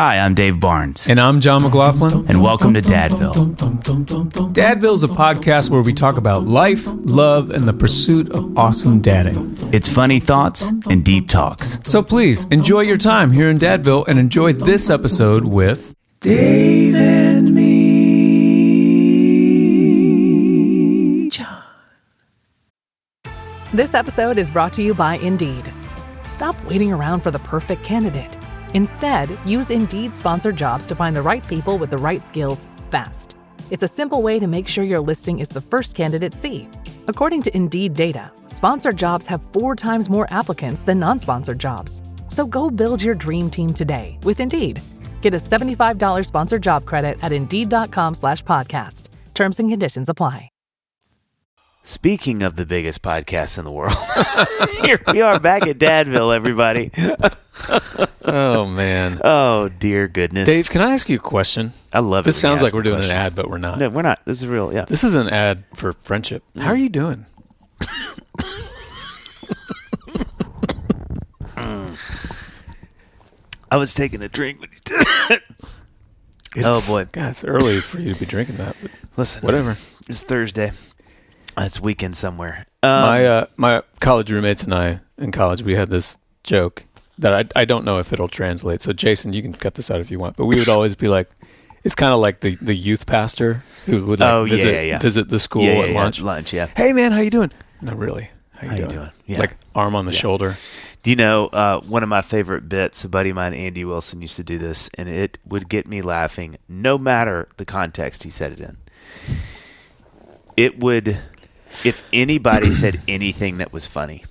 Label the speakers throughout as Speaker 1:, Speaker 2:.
Speaker 1: Hi, I'm Dave Barnes.
Speaker 2: And I'm John McLaughlin.
Speaker 1: And welcome to Dadville.
Speaker 2: Dadville is a podcast where we talk about life, love, and the pursuit of awesome dadding.
Speaker 1: It's funny thoughts and deep talks.
Speaker 2: So please, enjoy your time here in Dadville and enjoy this episode with Dave and me, John.
Speaker 3: This episode is brought to you by Indeed. Stop waiting around for the perfect candidate. Instead, use Indeed sponsored jobs to find the right people with the right skills fast. It's a simple way to make sure your listing is the first candidates see. According to Indeed data, sponsored jobs have 4 times more applicants than non-sponsored jobs. So go build your dream team today with Indeed. Get a $75 sponsored job credit at Indeed.com/podcast. Terms and conditions apply.
Speaker 1: Speaking of the biggest podcast in the world, here we are back at Dadville, everybody.
Speaker 2: Oh, man.
Speaker 1: Oh, dear goodness.
Speaker 2: Dave, can I ask you a question?
Speaker 1: I love it.
Speaker 2: This sounds like we're doing an ad, but we're not.
Speaker 1: No, we're not. This is real, yeah.
Speaker 2: This is an ad for friendship. How are you doing?
Speaker 1: I was taking a drink when you did it. Oh, boy.
Speaker 2: God, it's early for you to be drinking that, but
Speaker 1: listen,
Speaker 2: whatever.
Speaker 1: It's Thursday. It's weekend somewhere.
Speaker 2: My college roommates and I in college, we had this joke that I don't know if it'll translate. So, Jason, you can cut this out if you want. But we would always be like, it's kind of like the youth pastor who would visit the school at lunch.
Speaker 1: Lunch, yeah.
Speaker 2: Hey, man, how you doing? No, really. How you doing?
Speaker 1: Yeah.
Speaker 2: Like arm on the shoulder.
Speaker 1: Do you know, one of my favorite bits, a buddy of mine, Andy Wilson, used to do this, and it would get me laughing no matter the context he said it in. It would, if anybody said anything that was funny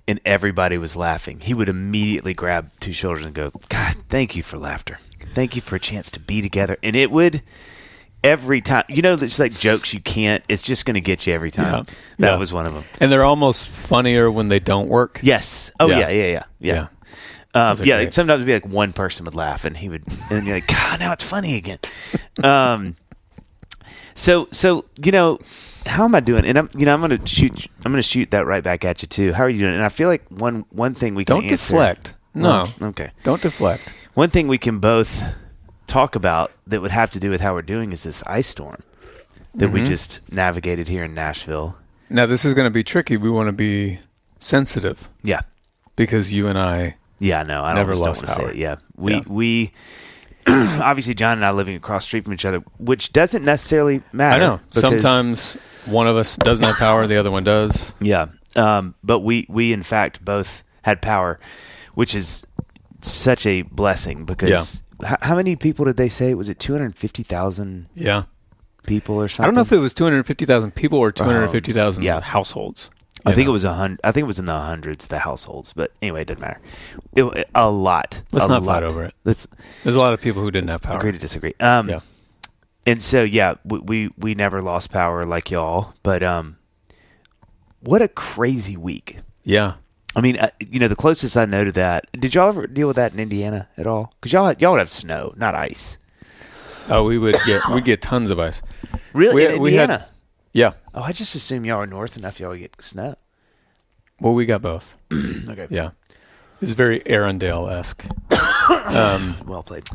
Speaker 1: and everybody was laughing, he would immediately grab 2 shoulders and go, God, thank you for laughter. Thank you for a chance to be together. And it would, every time, it's like jokes you can't, it's just going to get you every time. Yeah. That was one of them.
Speaker 2: And they're almost funnier when they don't work.
Speaker 1: Yes. Oh, yeah. Sometimes it'd be like one person would laugh and and then you're like, God, now it's funny again. So how am I doing? And I'm going to shoot that right back at you too. How are you doing? And I feel like one thing we can
Speaker 2: don't deflect. No.
Speaker 1: Okay.
Speaker 2: Don't deflect.
Speaker 1: One thing we can both talk about that would have to do with how we're doing is this ice storm that we just navigated here in Nashville.
Speaker 2: Now this is going to be tricky. We want to be sensitive.
Speaker 1: Yeah.
Speaker 2: Because you and I
Speaker 1: never lost power. Say it. Yeah. We obviously, John and I living across the street from each other, which doesn't necessarily matter.
Speaker 2: I know. Sometimes one of us doesn't have power, the other one does.
Speaker 1: Yeah. But we in fact both had power, which is such a blessing because how many people did they say? Was it 250,000 people or something?
Speaker 2: I don't know if it was 250,000 people or 250,000 households.
Speaker 1: I think it was 100. I think it was in the hundreds, the households. But anyway, it doesn't matter. A lot.
Speaker 2: Let's not fight over it. There's a lot of people who didn't have power.
Speaker 1: Agree to disagree. And so we never lost power like y'all. But what a crazy week.
Speaker 2: Yeah.
Speaker 1: I mean, the closest I know to that. Did y'all ever deal with that in Indiana at all? Because y'all would have snow, not ice.
Speaker 2: Oh, we'd get tons of ice.
Speaker 1: Really, in Indiana?
Speaker 2: Yeah.
Speaker 1: Oh, I just assume y'all are north enough y'all would get snow.
Speaker 2: Well, we got both.
Speaker 1: Okay.
Speaker 2: Yeah. It's very Arendelle-esque.
Speaker 1: Well played.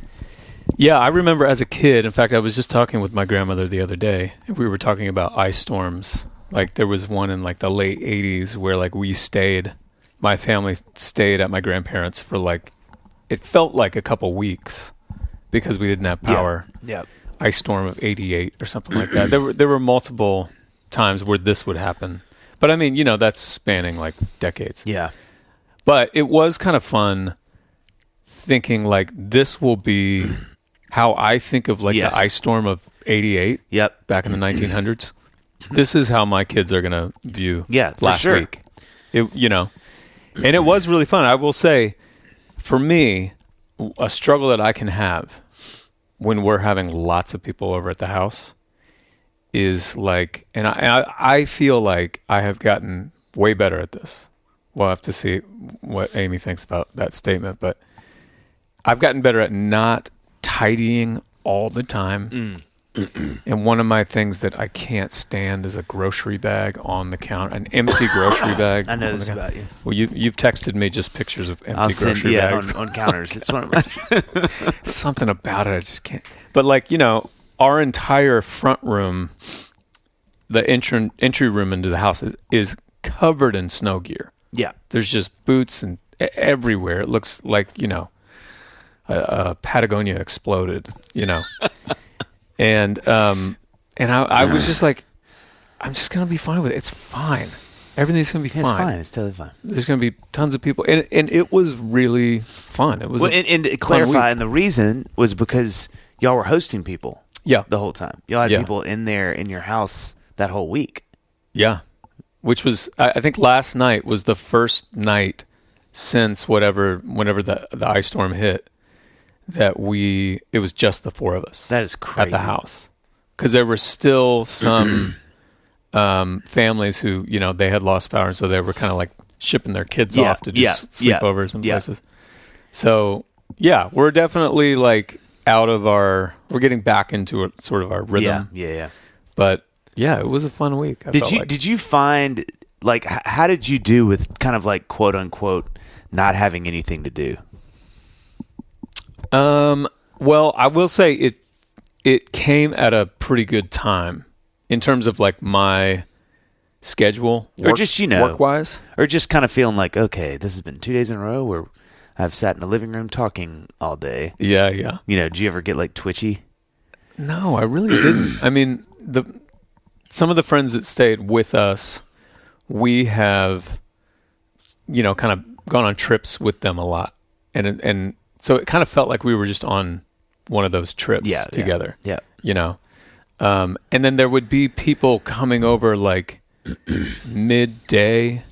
Speaker 2: Yeah, I remember as a kid, in fact, I was just talking with my grandmother the other day, and we were talking about ice storms. Like, there was one in, like, the late 80s where, like, my family stayed at my grandparents' for, like, it felt like a couple weeks because we didn't have power.
Speaker 1: Yeah.
Speaker 2: Ice storm of 88 or something like that. There were multiple times where this would happen. But, I mean, that's spanning, like, decades.
Speaker 1: Yeah.
Speaker 2: But it was kind of fun thinking, like, this will be how I think of, like, the ice storm of 88 back in the 1900s. This is how my kids are going to view last week. And it was really fun. I will say, for me, a struggle that I can have when we're having lots of people over at the house is like, and I feel like I have gotten way better at this. We'll have to see what Amy thinks about that statement, but I've gotten better at not tidying all the time And one of my things that I can't stand is a grocery bag on the counter, an empty grocery bag.
Speaker 1: I know this about you.
Speaker 2: Well, you've texted me just pictures of empty grocery bags.
Speaker 1: on counters. It's one of my
Speaker 2: something about it. I just can't. But like, our entire front room, the entry room into the house is covered in snow gear.
Speaker 1: Yeah. There's
Speaker 2: just boots and everywhere. It looks like, Patagonia exploded, And I was just like, I'm just going to be fine with it. It's fine. Everything's going to be fine.
Speaker 1: It's fine. It's totally fine.
Speaker 2: There's going to be tons of people. And it was really fun. It was
Speaker 1: and to clarify, and the reason was because y'all were hosting people the whole time. Y'all had people in there in your house that whole week.
Speaker 2: Yeah. Which was, I think last night was the first night since whenever the ice storm hit that it was just the four of us.
Speaker 1: That is crazy.
Speaker 2: At the house. Because there were still some families who, they had lost power, and so they were kind of like shipping their kids off to do sleepovers and places. So, we're definitely like we're getting back into sort of our rhythm.
Speaker 1: Yeah.
Speaker 2: But it was a fun week.
Speaker 1: Did you find, like, how did you do with kind of like quote unquote not having anything to do?
Speaker 2: Well, I will say it came at a pretty good time in terms of like my schedule,
Speaker 1: or just
Speaker 2: work wise,
Speaker 1: or just kind of feeling like, okay, this has been 2 days in a row where I've sat in the living room talking all day.
Speaker 2: Yeah.
Speaker 1: Did you ever get like twitchy?
Speaker 2: No, I really didn't. I mean, some of the friends that stayed with us, we have, kind of gone on trips with them a lot, and so it kind of felt like we were just on one of those trips together.
Speaker 1: Yeah.
Speaker 2: And then there would be people coming over like midday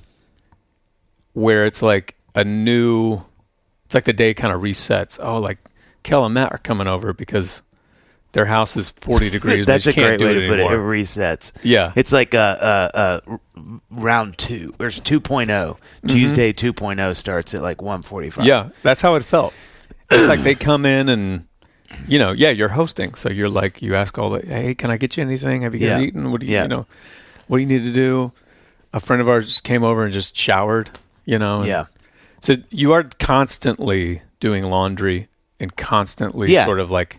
Speaker 2: where it's like it's like the day kind of resets. Oh, like Kel and Matt are coming over because their house is 40 degrees.
Speaker 1: That's a great way to
Speaker 2: put
Speaker 1: it. It resets.
Speaker 2: Yeah.
Speaker 1: It's like round 2. There's 2.0. Mm-hmm. Tuesday 2.0 starts at like 1:45.
Speaker 2: Yeah, that's how it felt. It's like they come in and, you're hosting. So you're like, you ask hey, can I get you anything? Have you guys eaten? What do what do you need to do? A friend of ours just came over and just showered, So you are constantly doing laundry and constantly sort of like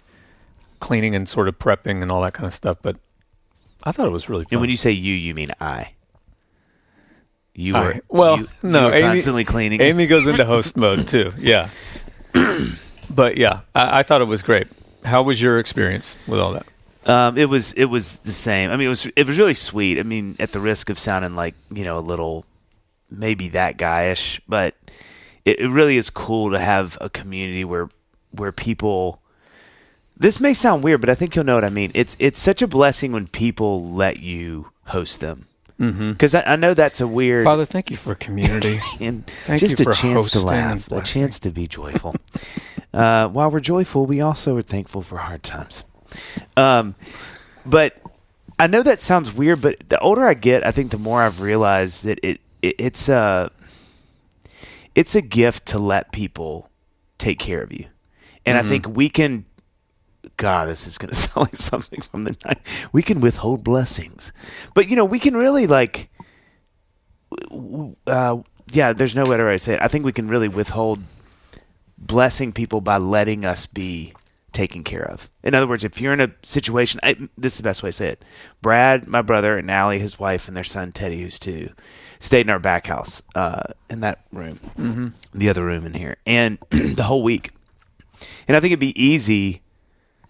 Speaker 2: cleaning and sort of prepping and all that kind of stuff. But I thought it was really fun.
Speaker 1: And when you say you mean I. You were
Speaker 2: constantly
Speaker 1: cleaning.
Speaker 2: Amy goes into host mode too. Yeah. But I thought it was great. How was your experience with all that?
Speaker 1: It was the same. I mean, it was really sweet. I mean, at the risk of sounding like, a little maybe that guyish, but it really is cool to have a community where people. This may sound weird, but I think you'll know what I mean. It's such a blessing when people let you host them. Because I know that's a weird.
Speaker 2: Father, thank you for community
Speaker 1: and
Speaker 2: thank
Speaker 1: just
Speaker 2: you for
Speaker 1: a chance to laugh,
Speaker 2: a
Speaker 1: chance to be joyful. While we're joyful, we also are thankful for hard times. But I know that sounds weird, but the older I get, I think the more I've realized that it's a gift to let people take care of you, and I think we can. God, this is going to sound like something from the night. We can withhold blessings. But, we can really like, there's no way to say it. I think we can really withhold blessing people by letting us be taken care of. In other words, if you're in a situation, this is the best way to say it. Brad, my brother, and Allie, his wife, and their son, Teddy, who's 2, stayed in our back house in that room, the other room in here, and the whole week. And I think it'd be easy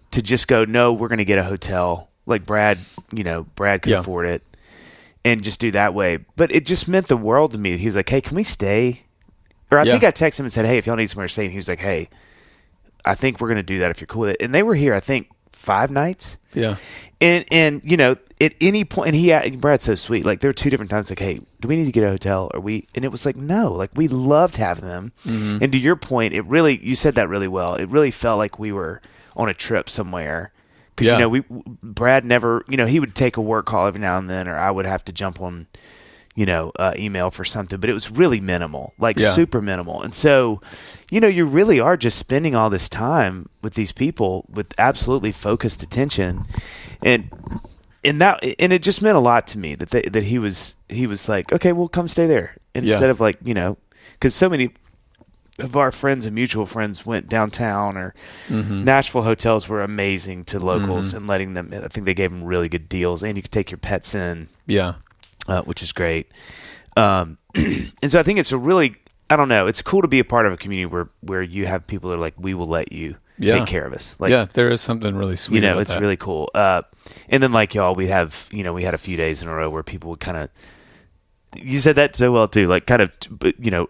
Speaker 1: to just go, no, we're going to get a hotel. Like Brad could afford it and just do that way. But it just meant the world to me. He was like, hey, can we stay? Or I think I texted him and said, hey, if y'all need somewhere to stay. And he was like, hey, I think we're going to do that if you're cool with it. And they were here, I think, 5 nights.
Speaker 2: Yeah.
Speaker 1: And at any point, and Brad's so sweet. Like there were 2 different times like, hey, do we need to get a hotel? And it was like, no, like we loved having them. Mm-hmm. And to your point, you said that really well. It really felt like we were on a trip somewhere, because Brad never, he would take a work call every now and then, or I would have to jump on, email for something, but it was really minimal, like super minimal. And so, you really are just spending all this time with these people with absolutely focused attention. And it just meant a lot to me that he was like, okay, well, come stay there, instead of like, because so many of our friends and mutual friends went downtown, or Nashville hotels were amazing to locals and letting them, I think they gave them really good deals, and you could take your pets in. Yeah. Which is great. And so I think it's it's cool to be a part of a community where you have people that are like, we will let you take care of us. Like,
Speaker 2: there is something really sweet about
Speaker 1: it's
Speaker 2: that.
Speaker 1: really cool. And then like y'all, we had a few days in a row where people would kind of, you said that so well too, like kind of,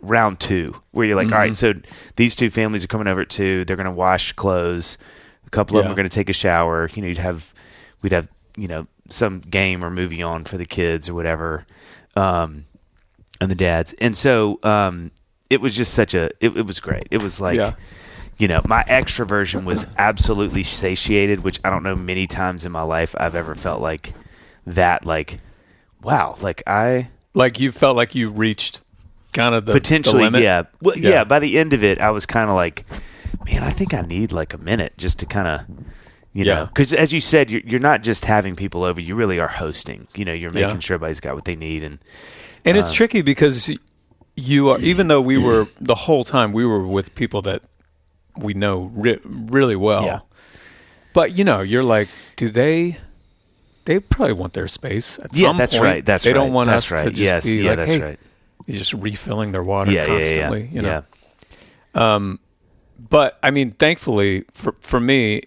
Speaker 1: round 2, where you're like, all right, so these 2 families are coming over at 2, they're going to wash clothes. A couple of them are going to take a shower. We'd have, some game or movie on for the kids or whatever, and the dads. And so, it was just it was great. It was like, my extroversion was absolutely satiated, which I don't know many times in my life I've ever felt like that, like, wow, like
Speaker 2: you felt like you reached kind of the
Speaker 1: potentially,
Speaker 2: the limit?
Speaker 1: yeah. Well, yeah. By the end of it, I was kind of like, man, I think I need like a minute just to kind of, because as you said, you're not just having people over; you really are hosting. You're making sure everybody's got what they need, and
Speaker 2: it's tricky because you are, even though we were the whole time we were with people that we know really well. Yeah. But you're like, do they? They probably want their space at some
Speaker 1: that's
Speaker 2: point.
Speaker 1: Right. That's
Speaker 2: they
Speaker 1: right.
Speaker 2: don't want
Speaker 1: that's
Speaker 2: us
Speaker 1: right.
Speaker 2: to just be like,
Speaker 1: that's
Speaker 2: hey,
Speaker 1: right.
Speaker 2: You're just refilling their water constantly.
Speaker 1: Yeah.
Speaker 2: But I mean, thankfully for me,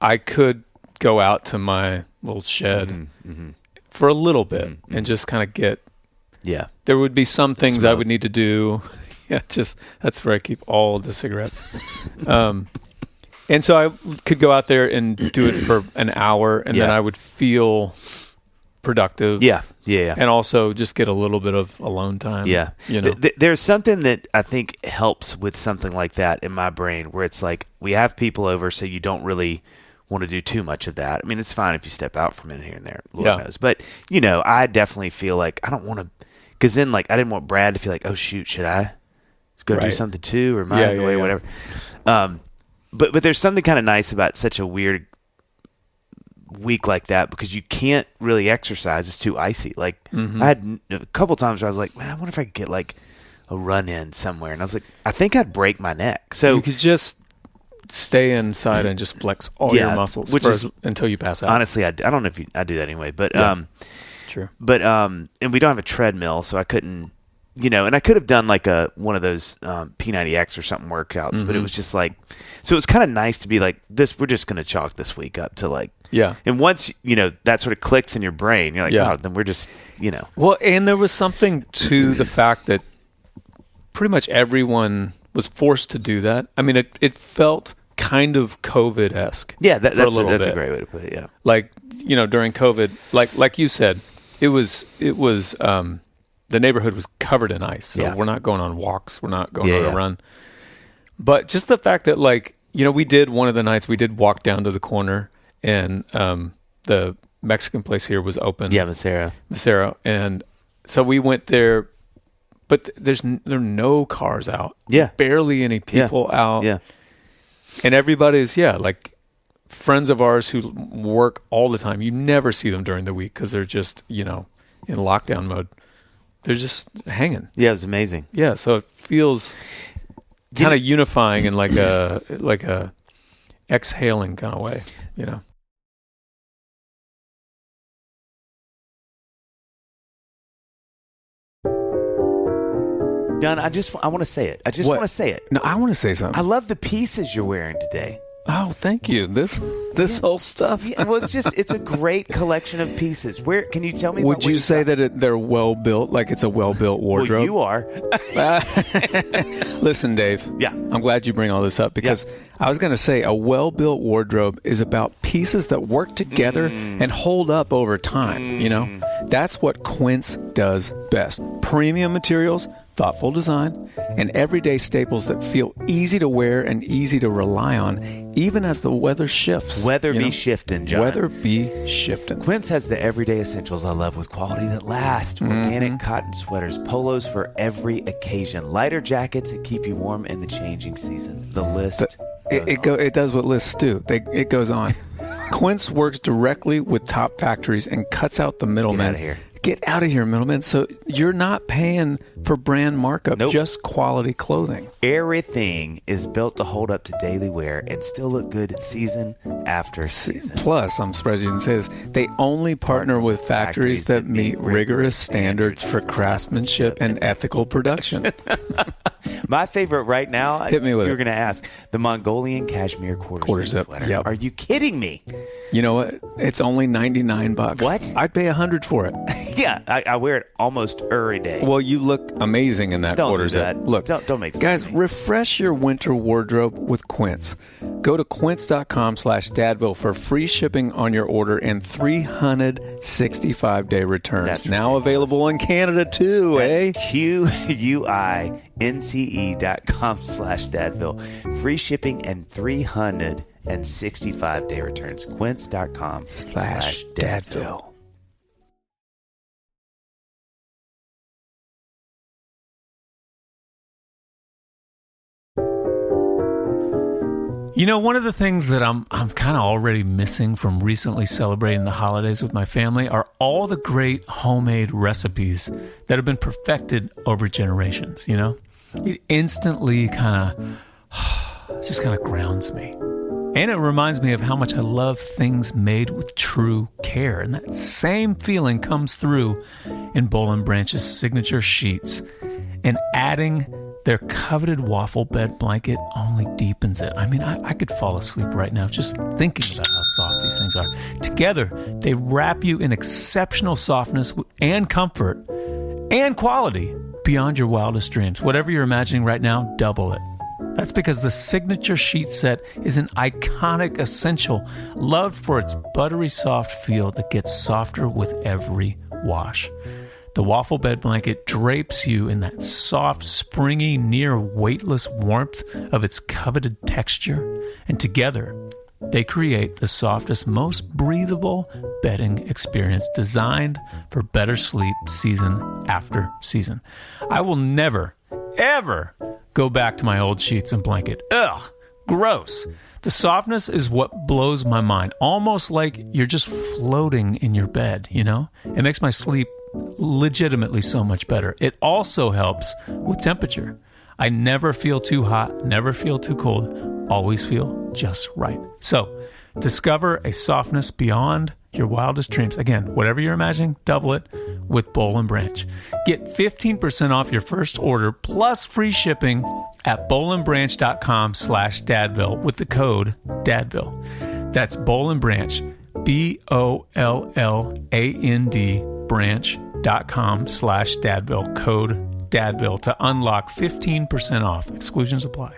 Speaker 2: I could go out to my little shed for a little bit and just kind of get. Yeah. There would be some things I would need to do. That's where I keep all the cigarettes. And so I could go out there and do it for an hour, and then I would feel productive. Yeah. And also just get a little bit of alone time. Yeah.
Speaker 1: There's something that I think helps with something like that in my brain, where it's like, we have people over, so you don't really want to do too much of that. I mean, it's fine if you step out from in here and there, Lord knows. But, I definitely feel like I don't want to, because then like I didn't want Brad to feel like, oh shoot, should I go do something too, or am I in the way, whatever. But there's something kind of nice about such a weird week like that, because you can't really exercise. It's too icy. Like I had a couple times where I was like, man, I wonder if I could get like a run in somewhere. And I was like, I think I'd break my neck. So
Speaker 2: you could just stay inside and just flex all your muscles until you pass out.
Speaker 1: Honestly, I don't know if I do that anyway, but
Speaker 2: true.
Speaker 1: But and we don't have a treadmill, so I couldn't. And I could have done like one of those P90X or something workouts, but it was just like, so it was kind of nice to be like, we're just going to chalk this week up to like, and once, that sort of clicks in your brain, you're like, oh, then we're just,
Speaker 2: Well, and there was something to the fact that pretty much everyone was forced to do that. I mean, it felt kind of COVID-esque.
Speaker 1: Yeah, that's a great way to put it, yeah.
Speaker 2: Like, during COVID, like you said, it was the neighborhood was covered in ice, so we're not going on walks. We're not going on a run. But just the fact that, like, we did one of the nights, we did walk down to the corner, and the Mexican place here was open.
Speaker 1: Yeah, Macero.
Speaker 2: And so we went there, but there are no cars out.
Speaker 1: Yeah.
Speaker 2: Barely any people out.
Speaker 1: Yeah.
Speaker 2: And everybody's, like, friends of ours who work all the time. You never see them during the week because they're just, in lockdown mode. They're just hanging.
Speaker 1: Yeah, it was amazing.
Speaker 2: Yeah, so it feels kind of unifying in like a exhaling kind of way,
Speaker 1: John, I want to say it. I just want to say it.
Speaker 2: No, I want to say something.
Speaker 1: I love the pieces you're wearing today.
Speaker 2: Oh, thank you. This whole stuff.
Speaker 1: Yeah, well, it's a great collection of pieces. Where can you tell me?
Speaker 2: Would you say that they're well built? Like it's a well built wardrobe?
Speaker 1: Well, you are.
Speaker 2: Listen, Dave.
Speaker 1: Yeah,
Speaker 2: I'm glad you bring all this up because I was going to say a well built wardrobe is about pieces that work together and hold up over time. That's what Quince does best. Premium materials thoughtful design, and everyday staples that feel easy to wear and easy to rely on, even as the weather shifts.
Speaker 1: Weather be shifting, John.
Speaker 2: Weather be shifting.
Speaker 1: Quince has the everyday essentials I love with quality that lasts. Organic cotton sweaters, polos for every occasion, lighter jackets that keep you warm in the changing season. The list
Speaker 2: it does what lists do. It goes on. Quince works directly with top factories and cuts out the middleman. Get out of here, middleman. So you're not paying for brand markup, just quality clothing.
Speaker 1: Everything is built to hold up to daily wear and still look good season after season.
Speaker 2: Plus, I'm surprised you didn't say this, they only partner with factories that meet rigorous standards for craftsmanship and ethical production.
Speaker 1: My favorite right now,
Speaker 2: hit me with
Speaker 1: you were going to ask, the Mongolian cashmere quarter zip sweater.
Speaker 2: Yep.
Speaker 1: Are you kidding me?
Speaker 2: You know what? It's only $99.
Speaker 1: What?
Speaker 2: I'd pay $100 for it.
Speaker 1: Yeah, I wear it almost every day.
Speaker 2: Well, you look amazing in that quarter zip.
Speaker 1: Look, don't make sense.
Speaker 2: Guys, refresh your winter wardrobe with Quince. Go to quince.com/dadville for free shipping on your order and 365-day returns.
Speaker 1: That's
Speaker 2: now available in Canada too,
Speaker 1: That's QUINCE.com/dadville. Free shipping and 365-day returns. Quince.com/dadville.
Speaker 4: You know, one of the things that I'm kind of already missing from recently celebrating the holidays with my family are all the great homemade recipes that have been perfected over generations, you know? It instantly kind of grounds me. And it reminds me of how much I love things made with true care. And that same feeling comes through in Boll & Branch's signature sheets. And adding their coveted waffle bed blanket only deepens it. I mean, I could fall asleep right now just thinking about how soft these things are. Together, they wrap you in exceptional softness and comfort and quality beyond your wildest dreams. Whatever you're imagining right now, double it. That's because the signature sheet set is an iconic essential, loved for its buttery soft feel that gets softer with every wash. The waffle bed blanket drapes you in that soft, springy, near weightless warmth of its coveted texture, and together, they create the softest, most breathable bedding experience designed for better sleep season after season. I will never, ever go back to my old sheets and blanket. Ugh, gross. The softness is what blows my mind, almost like you're just floating in your bed, you know? It makes my sleep legitimately so much better. It also helps with temperature. I never feel too hot, never feel too cold, always feel just right. So, discover a softness beyond your wildest dreams. Again, whatever you're imagining, double it with Boll & Branch. Get 15% off your first order plus free shipping at bollandbranch.com/dadville with the code DADVILLE. That's Boll & Branch, BOLLAND branch.com/dadville, code DADVILLE to unlock 15% off. Exclusions apply.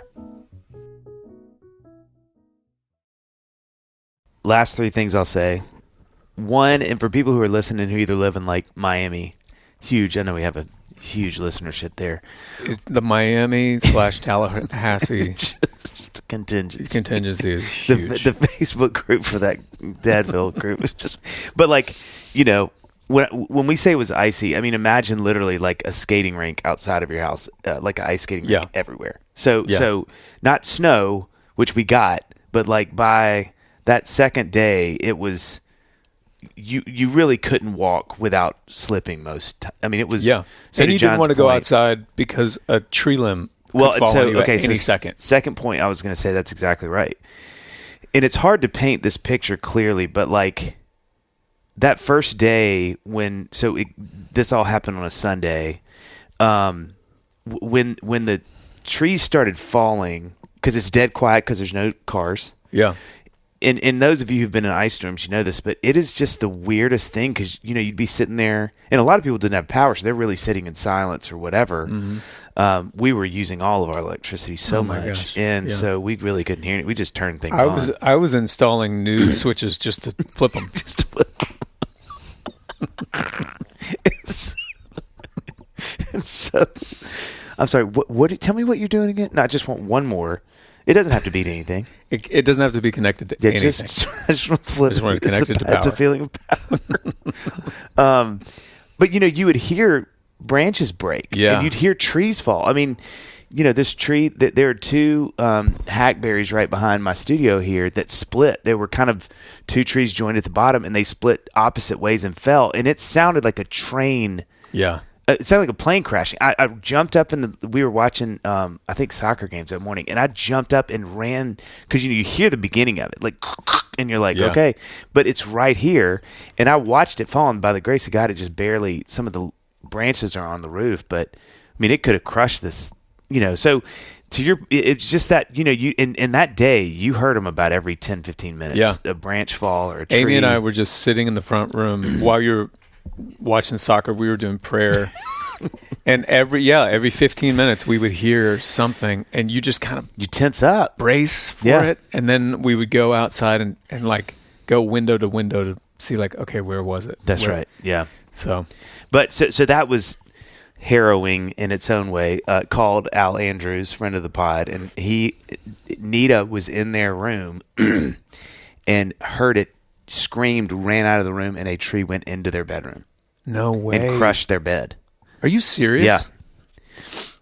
Speaker 1: Last three things I'll say. One, and for people who are listening who either live in like Miami, huge, I know we have a huge listenership there.
Speaker 2: The Miami/Tallahassee contingency is huge.
Speaker 1: The Facebook group for that Dadville group is just, but like, you know, when we say it was icy, I mean, imagine literally like a skating rink outside of your house, like an ice skating rink everywhere. So not snow, which we got, but like by that second day, it was, you really couldn't walk without slipping I mean, it was.
Speaker 2: Yeah.
Speaker 1: So
Speaker 2: and you didn't want to go outside because a tree limb could fall on you at any second.
Speaker 1: Second point I was going to say, that's exactly right. And it's hard to paint this picture clearly, but like that first day this all happened on a Sunday, when the trees started falling, because it's dead quiet because there's no cars.
Speaker 2: Yeah.
Speaker 1: And those of you who've been in ice storms, you know this, but it is just the weirdest thing because, you know, you'd be sitting there, and a lot of people didn't have power, so they're really sitting in silence or whatever. Mm-hmm. We were using all of our electricity so much, and so we really couldn't hear it. We just turned things on.
Speaker 2: I was installing new switches just to flip them.
Speaker 1: So, I'm sorry. What? Tell me what you're doing again. No, I just want one more. It doesn't have to be to anything.
Speaker 2: It doesn't have to be connected to anything.
Speaker 1: I just want to flip.
Speaker 2: I just want to connect it to power.
Speaker 1: It's a feeling of power. But you would hear branches break, and you'd hear trees fall. I mean, this tree. There are two hackberries right behind my studio here that split. There were kind of two trees joined at the bottom, and they split opposite ways and fell. And it sounded like a train.
Speaker 2: Yeah.
Speaker 1: It sounded like a plane crashing. I jumped up we were watching, I think, soccer games that morning, and I jumped up and ran because you hear the beginning of it, like, and you're like, okay, but it's right here, and I watched it fall, and by the grace of God, it just barely. Some of the branches are on the roof, but I mean, it could have crushed this, So it's just that in that day you heard them about every 10-15 minutes, a branch fall or a tree.
Speaker 2: Amy and I were just sitting in the front room while you're watching soccer. We were doing prayer, and every 15 minutes we would hear something, and you just kind of
Speaker 1: tense up,
Speaker 2: brace for it, and then we would go outside and like go window to window to see, like, okay, where was it?
Speaker 1: That's right. Yeah.
Speaker 2: So
Speaker 1: that was harrowing in its own way. Called Al Andrews, friend of the pod, and Nita was in their room and heard it. Screamed, ran out of the room, and a tree went into their bedroom.
Speaker 2: No way.
Speaker 1: And crushed their bed.
Speaker 2: Are you serious?
Speaker 1: Yeah.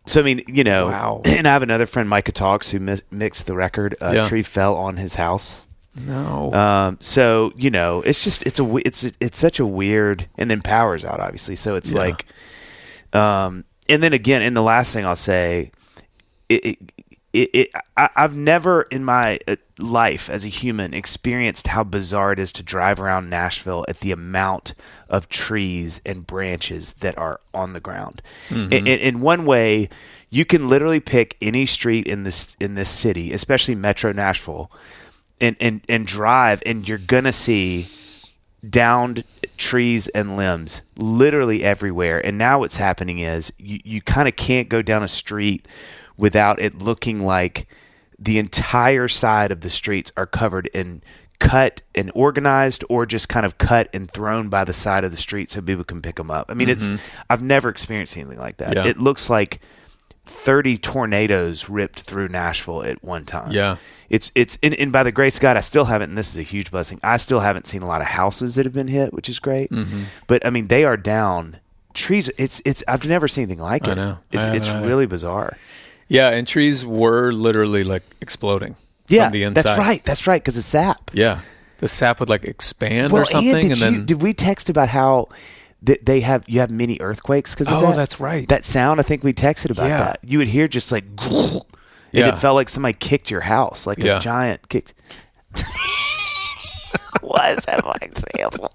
Speaker 1: So, I mean,
Speaker 2: wow.
Speaker 1: And I have another friend, Micah Talks, who mixed the record. A tree fell on his house.
Speaker 2: No.
Speaker 1: So, it's just, it's such a weird, and then power's out, obviously. So it's like, and then again, and the last thing I'll say, I've never in my life as a human experienced how bizarre it is to drive around Nashville at the amount of trees and branches that are on the ground. Mm-hmm. In one way, you can literally pick any street in this city, especially Metro Nashville, and drive, and you're gonna see downed trees and limbs literally everywhere. And now what's happening is you kind of can't go down a street without it looking like the entire side of the streets are covered in cut and organized, or just kind of cut and thrown by the side of the street so people can pick them up. I mean, I've never experienced anything like that. Yeah. It looks like 30 tornadoes ripped through Nashville at one time.
Speaker 2: Yeah.
Speaker 1: And by the grace of God, I still haven't, and this is a huge blessing, I still haven't seen a lot of houses that have been hit, which is great. Mm-hmm. But I mean, they are down. Trees, I've never seen anything like it.
Speaker 2: I know.
Speaker 1: It's really bizarre.
Speaker 2: Yeah, and trees were literally like exploding from the inside.
Speaker 1: That's right, because of sap.
Speaker 2: Yeah, the sap would like expand or something,
Speaker 1: did we text about how you have mini earthquakes because of that?
Speaker 2: Oh, that's right.
Speaker 1: That sound, I think we texted about that. You would hear just like, and it felt like somebody kicked your house, like a giant kick. Why is that my example?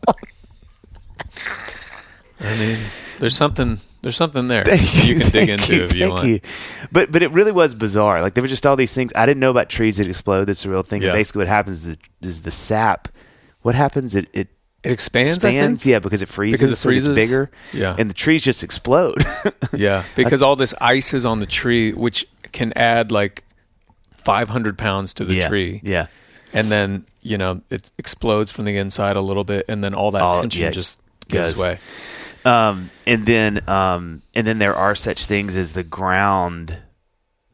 Speaker 2: I mean, there's something there you can dig into if you want.
Speaker 1: But it really was bizarre. Like, there were just all these things. I didn't know about trees that explode. That's a real thing. Yeah. Basically what happens is the sap. What happens? It
Speaker 2: expands, I think?
Speaker 1: Yeah, because it freezes. So it's bigger.
Speaker 2: Yeah.
Speaker 1: And the trees just explode.
Speaker 2: Yeah, because all this ice is on the tree, which can add like 500 pounds to the tree. Yeah. And then, it explodes from the inside a little bit, and then all that tension just goes away. And then there are such things as the ground.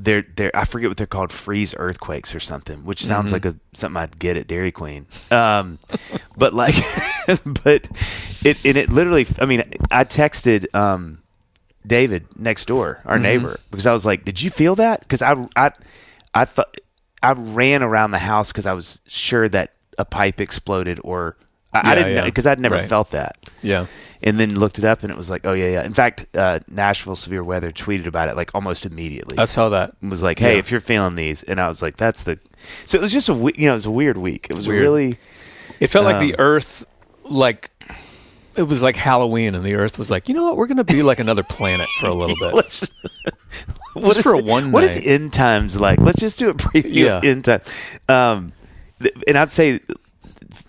Speaker 2: I forget what they're called, freeze earthquakes or something, which sounds like something I'd get at Dairy Queen. But like, but it literally. I mean, I texted David next door, our neighbor, because I was like, "Did you feel that?" Because I thought I ran around the house because I was sure that a pipe exploded, or I didn't know, because I'd never felt that. Yeah. And then looked it up, and it was like, oh, yeah. In fact, Nashville Severe Weather tweeted about it like almost immediately. I saw that.
Speaker 1: It was like, hey, if you're feeling these. And I was like, that's the... So it was just it was a weird week. It was really...
Speaker 2: It felt like the earth, like... It was like Halloween, and the earth was like, you know what? We're going to be like another planet for a little bit. Just for one night.
Speaker 1: What is end times like? Let's just do a preview of end time. And I'd say...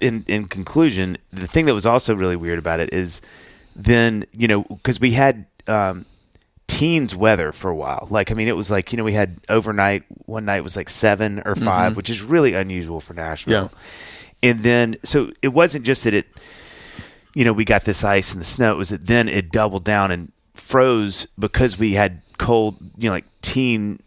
Speaker 1: In conclusion, the thing that was also really weird about it is then, because we had teens weather for a while. Like, I mean, it was like, we had overnight, one night was like 7 or 5, which is really unusual for Nashville. Yeah. And then, so it wasn't just that we got this ice and the snow. It was that then it doubled down, and froze because we had cold, like a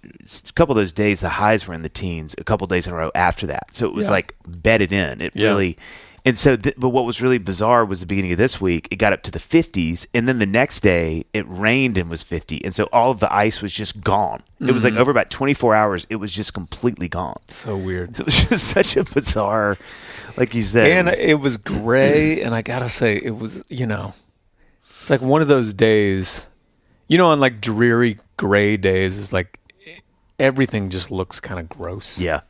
Speaker 1: couple of those days, the highs were in the teens, a couple of days in a row after that. So it was like bedded in. It really, and so, but what was really bizarre was the beginning of this week, it got up to the 50s, and then the next day it rained and was 50. And so all of the ice was just gone. It was like over about 24 hours, it was just completely gone.
Speaker 2: So weird.
Speaker 1: So it was just such a bizarre, like you said.
Speaker 2: And it was gray, and I gotta say, it was, it's like one of those days, on like dreary gray days, is like everything just looks kind of gross.
Speaker 1: Yeah.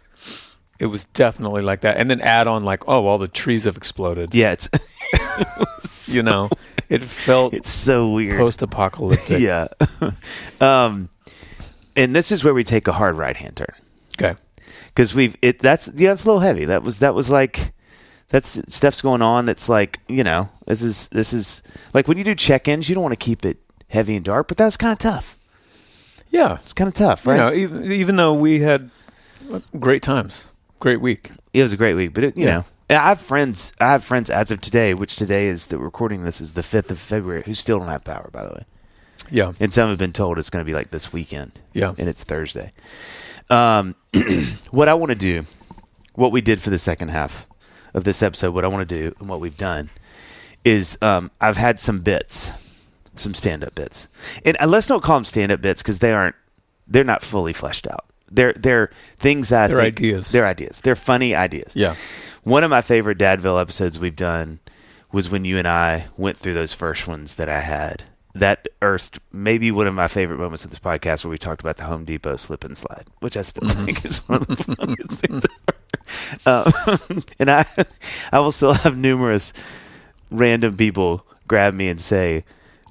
Speaker 2: It was definitely like that. And then add on like, all the trees have exploded.
Speaker 1: Yeah. It's
Speaker 2: it felt
Speaker 1: it's so weird.
Speaker 2: Post-apocalyptic.
Speaker 1: Yeah. And this is where we take a hard right-hand turn.
Speaker 2: Okay.
Speaker 1: Because that's a little heavy. That was like, that's stuff's going on. That's like, this is like when you do check-ins, you don't want to keep it heavy and dark, but that was kind of tough.
Speaker 2: Yeah.
Speaker 1: It's kind of tough, right?
Speaker 2: Even though we had great times, great week.
Speaker 1: It was a great week, but I have friends as of today, which today is that we're recording this is the 5th of February, who still don't have power, by the way.
Speaker 2: Yeah.
Speaker 1: And some have been told it's going to be like this weekend.
Speaker 2: Yeah.
Speaker 1: And it's Thursday. What I want to do, what we did for the second half of this episode, what I want to do and what we've done is I've had some stand-up bits. And let's not call them stand-up bits because they're not fully fleshed out. They're things that
Speaker 2: they're ideas.
Speaker 1: They're ideas. They're funny ideas.
Speaker 2: Yeah.
Speaker 1: One of my favorite Dadville episodes we've done was when you and I went through those first ones that I had. That earthed maybe one of my favorite moments of this podcast where we talked about the Home Depot slip and slide, which I still think is one of the funniest things ever. And I will still have numerous random people grab me and say,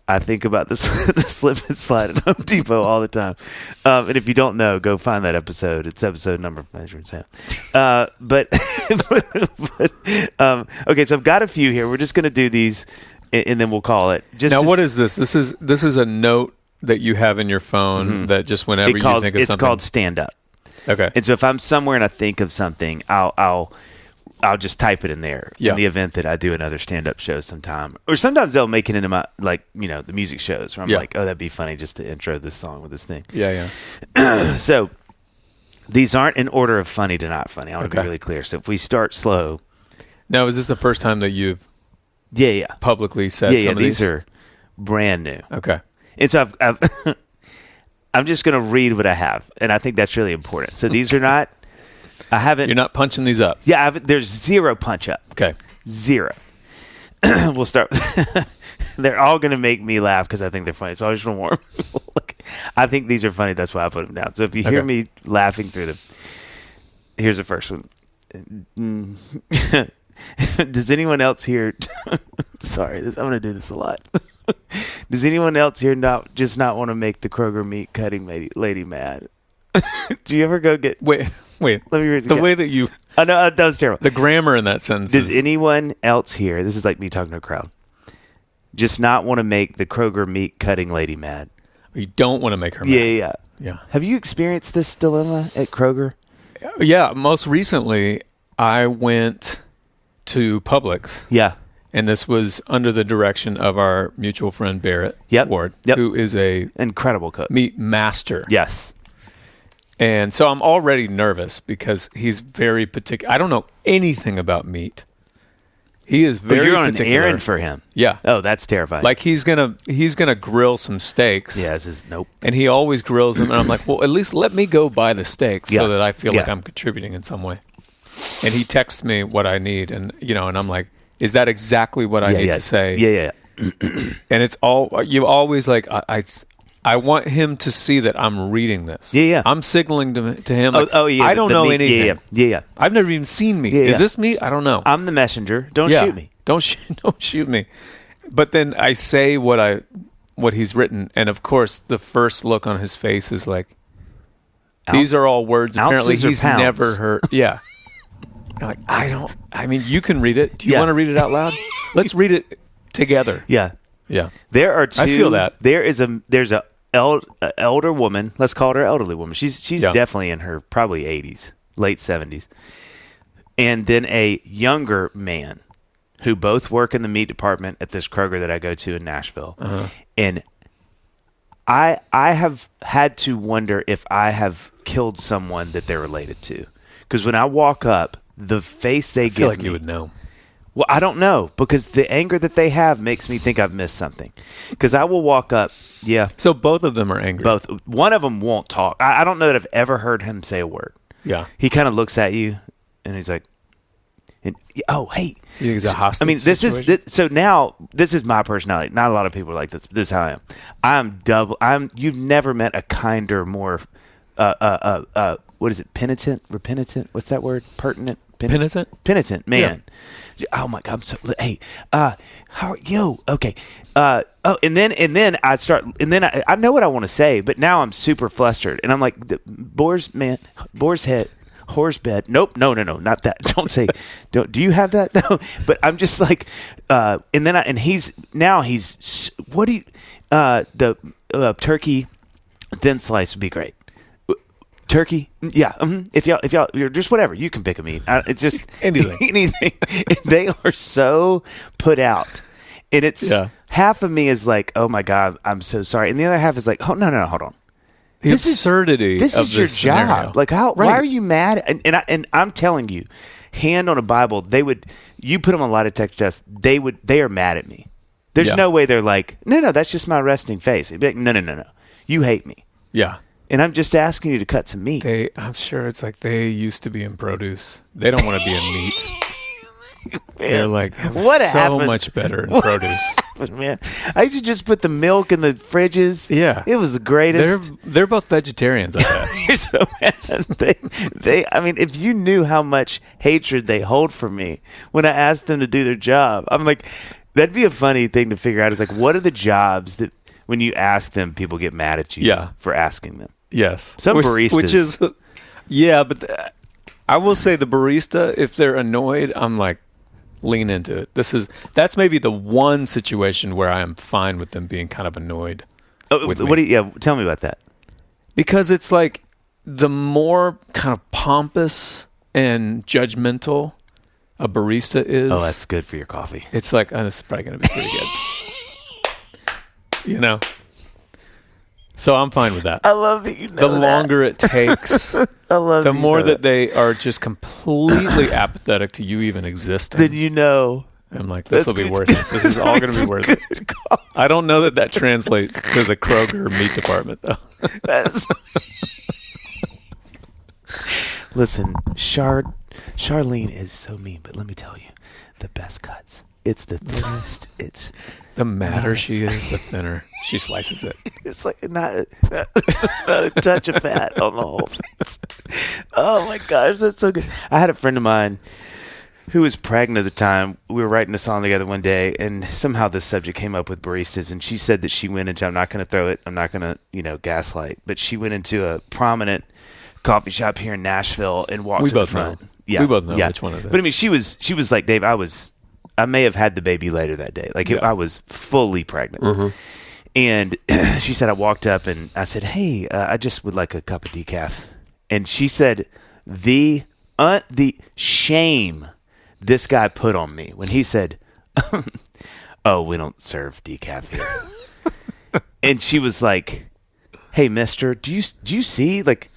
Speaker 1: I think about the slip and slide at Home Depot all the time. And if you don't know, go find that episode. It's episode number measuring Sam. Okay, so I've got a few here. We're just going to do these, and then we'll call it.
Speaker 2: What is this? This is a note that you have in your phone that just whenever you think of something.
Speaker 1: It's called Stand Up.
Speaker 2: Okay.
Speaker 1: And so if I'm somewhere and I think of something, I'll just type it in there in the event that I do another stand-up show sometime. Or sometimes they'll make it into my, the music shows where I'm like, oh, that'd be funny just to intro this song with this thing.
Speaker 2: Yeah.
Speaker 1: So these aren't in order of funny to not funny. I want to be really clear. So if we start slow.
Speaker 2: Now, is this the first time that you've publicly said some of these?
Speaker 1: These are brand new.
Speaker 2: Okay.
Speaker 1: And so I've I'm just going to read what I have. And I think that's really important. So these are not. You're not punching these up. Yeah, there's zero punch up.
Speaker 2: Okay.
Speaker 1: Zero. We'll start with they're all going to make me laugh because I think they're funny. So I just want to warn people. I think these are funny. That's why I put them down. So if you hear me laughing through them, here's the first one. Does anyone else here sorry, I'm going to do this a lot. Does anyone else here not want to make the Kroger meat cutting lady mad? Do you ever go get...
Speaker 2: Wait. Let me read it again. The way that you...
Speaker 1: I know, that was terrible.
Speaker 2: The grammar in that sentence
Speaker 1: Does anyone else here... This is like me talking to a crowd. Just not want to make the Kroger meat cutting lady mad.
Speaker 2: You don't want to make her mad.
Speaker 1: Yeah. Have you experienced this dilemma at Kroger?
Speaker 2: Yeah. Most recently, I went to Publix.
Speaker 1: Yeah.
Speaker 2: And this was under the direction of our mutual friend Barrett Ward, who is a...
Speaker 1: incredible cook.
Speaker 2: Meat master.
Speaker 1: Yes.
Speaker 2: And so I'm already nervous because he's very particular. I don't know anything about meat. He is very
Speaker 1: You're on
Speaker 2: particular.
Speaker 1: an errand for him.
Speaker 2: Yeah.
Speaker 1: Oh, that's terrifying.
Speaker 2: Like he's gonna grill some steaks.
Speaker 1: Yeah, this is nope.
Speaker 2: And he always grills them, and I'm like, well, at least let me go buy the steaks so that I feel like I'm contributing in some way. And he texts me what I need, and and I'm like, is that exactly what I need to say?
Speaker 1: Yeah.
Speaker 2: And it's you always like I want him to see that I'm reading this.
Speaker 1: Yeah.
Speaker 2: I'm signaling to him. Like,
Speaker 1: yeah.
Speaker 2: I don't know anything.
Speaker 1: Yeah.
Speaker 2: I've never even seen meat.
Speaker 1: Yeah.
Speaker 2: Is this meat? I don't know.
Speaker 1: I'm the messenger. Don't shoot me.
Speaker 2: Don't shoot me. But then I say what he's written, and of course the first look on his face is like, these are all words apparently he's never heard. Yeah. I'm like, you can read it. Do you want to read it out loud? Let's read it together.
Speaker 1: Yeah. There are two.
Speaker 2: I feel that.
Speaker 1: There's a elder woman. Let's call her elderly woman. She's definitely in her probably 80s, late 70s, and then a younger man who both work in the meat department at this Kroger that I go to in Nashville. And I have had to wonder if I have killed someone that they're related to. Because when I walk up, the face they give me. I feel
Speaker 2: like you would know.
Speaker 1: Well, I don't know, because the anger that they have makes me think I've missed something. Because I will walk up, yeah.
Speaker 2: So both of them are angry.
Speaker 1: Both. One of them won't talk. I don't know that I've ever heard him say a word.
Speaker 2: Yeah.
Speaker 1: He kind of looks at you, and he's like, oh, hey.
Speaker 2: You think it's a hostage
Speaker 1: I mean, so now, this is my personality. Not a lot of people are like this. This is how I am. You've never met a kinder, more, what is it, penitent, repentant? What's that word? Pertinent? Penitent, man. Yeah. Oh my God! Hey, how are you? Okay. And then I start, and then I know what I want to say, but now I'm super flustered, and I'm like, boar's head, horse bed. Nope, no, not that. Don't say. Do you have that? No. But I'm just like, and he's what do you? The turkey thin slice would be great. Turkey, yeah. If y'all, you're just whatever, you can pick a meat. It's just anything. They are so put out, and it's half of me is like, oh my God, I'm so sorry, and the other half is like, oh no, hold on.
Speaker 2: The absurdity.
Speaker 1: This
Speaker 2: of
Speaker 1: is your job.
Speaker 2: Scenario.
Speaker 1: Like how? Right. Why are you mad? And I'm telling you, hand on a Bible, you put them on a lie detector test. They are mad at me. There's no way they're like, no, that's just my resting face. They'd be like, no, you hate me.
Speaker 2: Yeah.
Speaker 1: And I'm just asking you to cut some meat.
Speaker 2: I'm sure it's like they used to be in produce. They don't want to be in meat. They're like, what so happened? Much better in produce.
Speaker 1: Man, I used to just put the milk in the fridges.
Speaker 2: Yeah,
Speaker 1: it was the greatest.
Speaker 2: They're both vegetarians. I bet.
Speaker 1: You're so mad. They. I mean, if you knew how much hatred they hold for me when I asked them to do their job, I'm like, that'd be a funny thing to figure out. Is like, what are the jobs that when you ask them, people get mad at you for asking them?
Speaker 2: Yes.
Speaker 1: Some baristas.
Speaker 2: Which is, but I will say the barista, if they're annoyed, I'm like, lean into it. That's maybe the one situation where I am fine with them being kind of annoyed.
Speaker 1: Oh, tell me about that.
Speaker 2: Because it's like the more kind of pompous and judgmental a barista is.
Speaker 1: Oh, that's good for your coffee.
Speaker 2: It's like, this is probably going to be pretty good. You know? So I'm fine with that.
Speaker 1: I love that you know
Speaker 2: the longer it takes,
Speaker 1: I love
Speaker 2: the more that they are just completely apathetic to you even existing.
Speaker 1: Then you know.
Speaker 2: I'm like, this will be worth it. This is all going to be worth it. I don't know that translates to the Kroger meat department, though.
Speaker 1: Listen, Charlene is so mean, but let me tell you, the best cuts. It's the thinnest. It's
Speaker 2: the madder she is, the thinner she slices it.
Speaker 1: It's like not a touch of fat on the whole thing. Oh my gosh, that's so good. I had a friend of mine who was pregnant at the time. We were writing a song together one day, and somehow this subject came up with baristas, and she said that she went into, I'm not going to throw it, I'm not going to, gaslight, but she went into a prominent coffee shop here in Nashville and walked to the front.
Speaker 2: Know. Yeah. We both know which one of it.
Speaker 1: But I mean, she was like, Dave, I may have had the baby later that day. Like I was fully pregnant. Mm-hmm. And she said, I walked up and I said, hey, I just would like a cup of decaf. And she said, the shame this guy put on me when he said, oh, we don't serve decaf here. And she was like, hey, mister, do you see, like,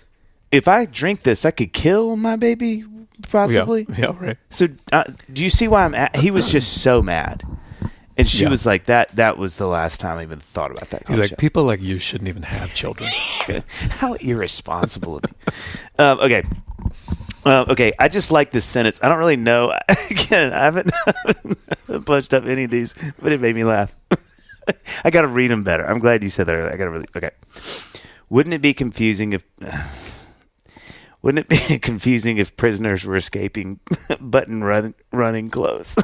Speaker 1: if I drink this, I could kill my baby, possibly.
Speaker 2: Yeah, right.
Speaker 1: So do you see why he was just so mad. And she was like, that was the last time I even thought about that.
Speaker 2: He's like, people like you shouldn't even have children.
Speaker 1: How irresponsible of you. Okay, I just like this sentence. I don't really know. Again, I haven't punched up any of these, but it made me laugh. I got to read them better. I'm glad you said that. Okay. Wouldn't it be confusing if prisoners were escaping but running close?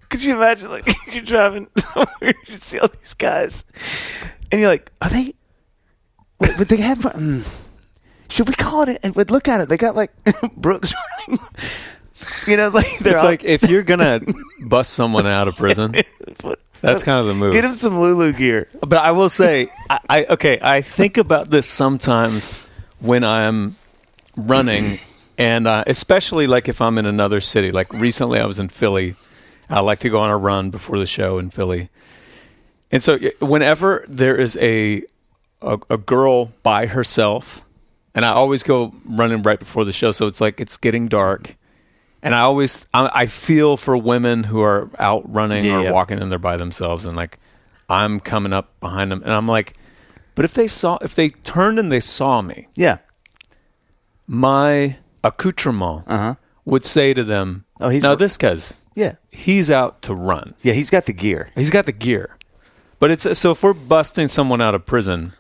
Speaker 1: Could you imagine, like, you're driving somewhere, you see all these guys, and you're like, are they? But they have. Should we call it? And look at it. They got like Brooks running. Like they're.
Speaker 2: It's like if you're gonna bust someone out of prison. That's kind of the move.
Speaker 1: Get him some Lulu gear.
Speaker 2: But I will say, I think about this sometimes when I'm running, and especially like if I'm in another city. Like recently I was in Philly. I like to go on a run before the show in Philly. And so whenever there is a girl by herself, and I always go running right before the show, so it's like it's getting dark. And I feel for women who are out running or walking and they're by themselves, and like I'm coming up behind them, and I'm like, but if they turned and they saw me, my accoutrement would say to them, this guy's he's out to run.
Speaker 1: Yeah, he's got the gear.
Speaker 2: But it's so if we're busting someone out of prison,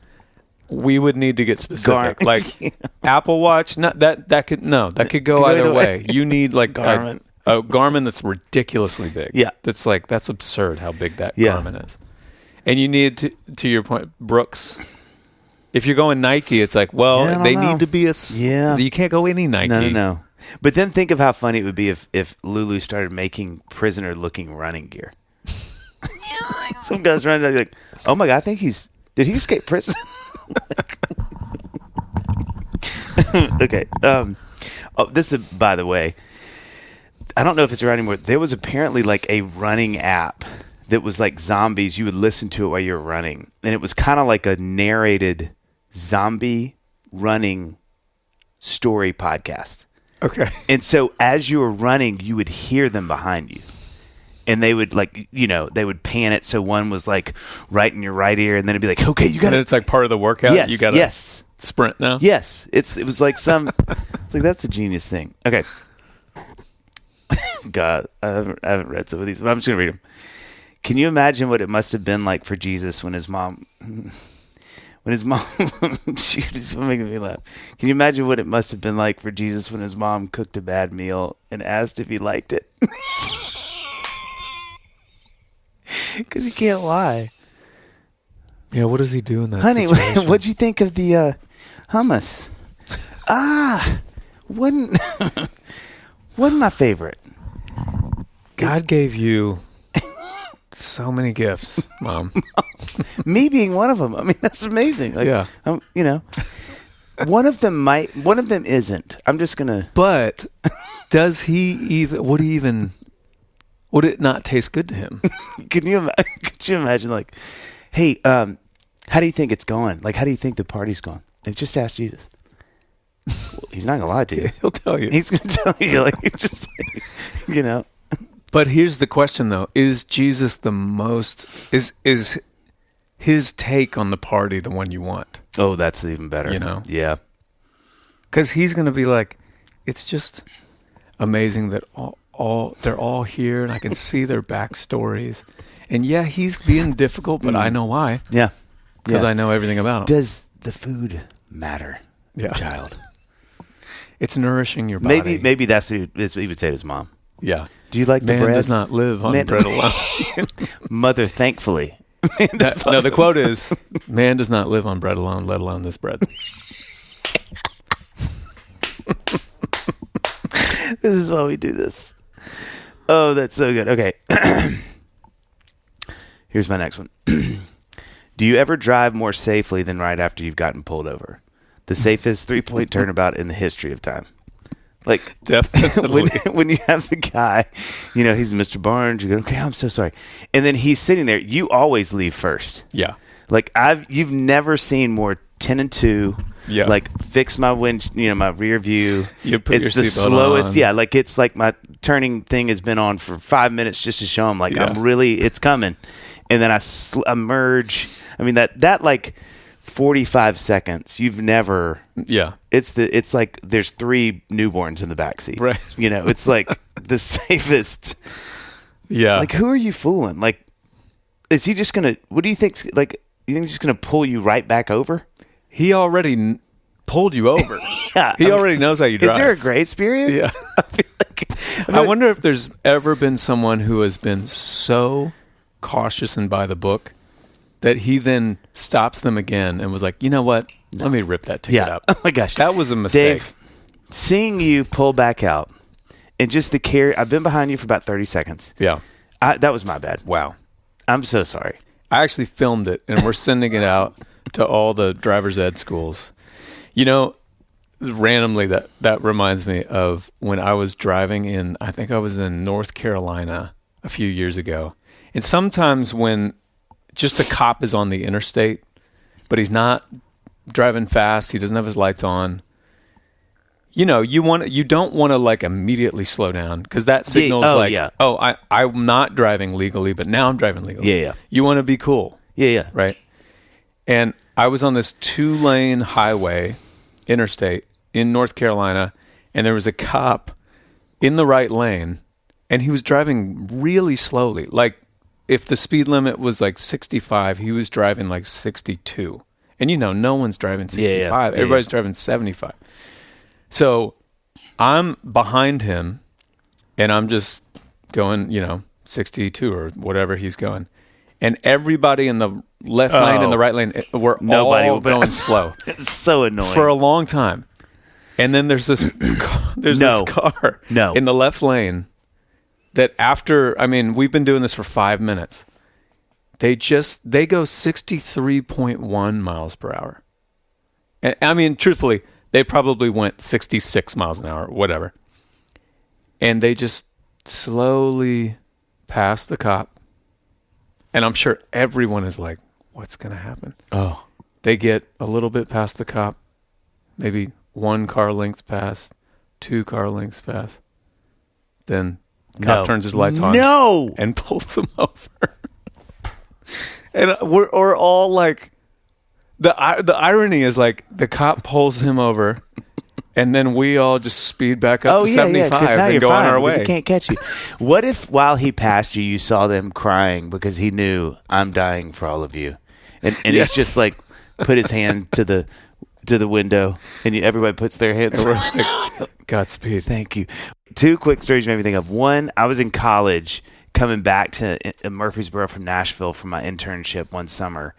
Speaker 2: we would need to get specific. Like Apple Watch, that could go either way. You need like
Speaker 1: Garmin.
Speaker 2: A Garmin that's ridiculously big.
Speaker 1: Yeah.
Speaker 2: That's absurd how big that Garmin is. And you need to your point, Brooks. If you're going Nike, it's like, they need to be you can't go any Nike.
Speaker 1: No. But then think of how funny it would be if Lulu started making prisoner-looking running gear. Some guy's running, like, oh my God, did he escape prison? Okay. This is, by the way, I don't know if it's around anymore. There was apparently like a running app that was like zombies. You would listen to it while you were running. And it was kind of like a narrated zombie running story podcast.
Speaker 2: Okay.
Speaker 1: And so as you were running, you would hear them behind you. And they would they would pan it so one was like right in your right ear, and then it'd be like, okay, you got to.
Speaker 2: It's like part of the workout.
Speaker 1: Yes,
Speaker 2: you got to sprint now.
Speaker 1: Yes, it was like it's like that's a genius thing. Okay, God, I haven't read some of these, but I'm just gonna read them. Can you imagine what it must have been like for Jesus when his mom? She's making me laugh. Can you imagine what it must have been like for Jesus when his mom cooked a bad meal and asked if he liked it? Because he can't lie.
Speaker 2: Yeah, what does he do in that
Speaker 1: Honey,
Speaker 2: situation?
Speaker 1: what'd you think of the hummus? Wasn't my favorite.
Speaker 2: God gave you so many gifts, Mom.
Speaker 1: Me being one of them. I mean, that's amazing. Like,
Speaker 2: yeah.
Speaker 1: One of them isn't. I'm just going to.
Speaker 2: But does he even, would it not taste good to him?
Speaker 1: Could you imagine, like, hey, how do you think it's going? Like, how do you think the party's going? They've just asked Jesus. Well, he's not going to lie to you.
Speaker 2: He'll tell you.
Speaker 1: He's going to tell you, like, just,
Speaker 2: But here's the question, though. Is Jesus the most, is his take on the party the one you want?
Speaker 1: Oh, that's even better. Yeah.
Speaker 2: Because he's going to be like, it's just amazing that they're all here, and I can see their backstories. And yeah, he's being difficult, but I know why.
Speaker 1: Yeah.
Speaker 2: Because I know everything about him.
Speaker 1: Does the food matter, child?
Speaker 2: It's nourishing your body.
Speaker 1: Maybe that's what he would say to his mom.
Speaker 2: Yeah.
Speaker 1: Do you like the bread?
Speaker 2: Man does not live on bread alone.
Speaker 1: Mother, thankfully.
Speaker 2: The quote is, man does not live on bread alone, let alone this bread.
Speaker 1: This is why we do this. Oh, that's so good. Okay. Here's my next one. Do you ever drive more safely than right after you've gotten pulled over? The safest 3-point turnabout in the history of time. Like,
Speaker 2: definitely.
Speaker 1: when you have the guy, he's Mr. Barnes, you go, okay, I'm so sorry. And then he's sitting there. You always leave first.
Speaker 2: Yeah.
Speaker 1: Like, you've never seen more 10 and 2.
Speaker 2: Yeah.
Speaker 1: Like, fix my my rear view.
Speaker 2: You put
Speaker 1: it's
Speaker 2: your
Speaker 1: the slowest. On. Yeah. Like, it's like my turning thing has been on for 5 minutes just to show him, like, it's coming. And then I merge. I mean, that like 45 seconds. You've never.
Speaker 2: Yeah.
Speaker 1: It's like there's 3 newborns in the backseat.
Speaker 2: Right.
Speaker 1: It's like the safest.
Speaker 2: Yeah.
Speaker 1: Like, who are you fooling? Like, is he just going to, what do you think? Like, you think he's just going to pull you right back over?
Speaker 2: He already pulled you over. Yeah. He already knows how you drive.
Speaker 1: Is there a grace period?
Speaker 2: Yeah. I wonder if there's ever been someone who has been so cautious and by the book that he then stops them again and was like, you know what? No. Let me rip that ticket up.
Speaker 1: Oh my gosh.
Speaker 2: That was a mistake.
Speaker 1: Dave, seeing you pull back out and just the care, I've been behind you for about 30 seconds.
Speaker 2: Yeah.
Speaker 1: That was my bad.
Speaker 2: Wow.
Speaker 1: I'm so sorry.
Speaker 2: I actually filmed it and we're sending it out to all the driver's ed schools. Randomly that reminds me of when I was driving I think I was in North Carolina a few years ago. And sometimes when just a cop is on the interstate, but he's not driving fast, he doesn't have his lights on, you don't want to like immediately slow down, because that signals I'm not driving legally, but now I'm driving legally.
Speaker 1: Yeah.
Speaker 2: You want to be cool.
Speaker 1: Yeah.
Speaker 2: Right. And I was on this 2-lane highway, interstate in North Carolina, and there was a cop in the right lane, and he was driving really slowly. Like if the speed limit was like 65, he was driving like 62. And no one's driving 65. Everybody's driving 75. So I'm behind him, and I'm just going, 62 or whatever he's going. And everybody in the left lane and the right lane were all going slow.
Speaker 1: It's so annoying.
Speaker 2: For a long time. And then there's this this car in the left lane that we've been doing this for 5 minutes. They go 63.1 miles per hour. And truthfully, they probably went 66 miles an hour, whatever. And they just slowly pass the cop. And I'm sure everyone is like, what's going to happen?
Speaker 1: Oh.
Speaker 2: They get a little bit past the cop, maybe 1 car length past, 2 car lengths past. Then the cop turns his lights on and pulls them over. And we're all like, the irony is like the cop pulls him over, and then we all just speed back up to 75 and go on our way.
Speaker 1: He can't catch you. What if while he passed you, you saw them crying because he knew, I'm dying for all of you, and he's just like put his hand to the window, and everybody puts their hands.
Speaker 2: And we're like, Godspeed.
Speaker 1: Thank you. 2 quick stories made me think of. One, I was in college, coming back to Murfreesboro from Nashville for my internship one summer,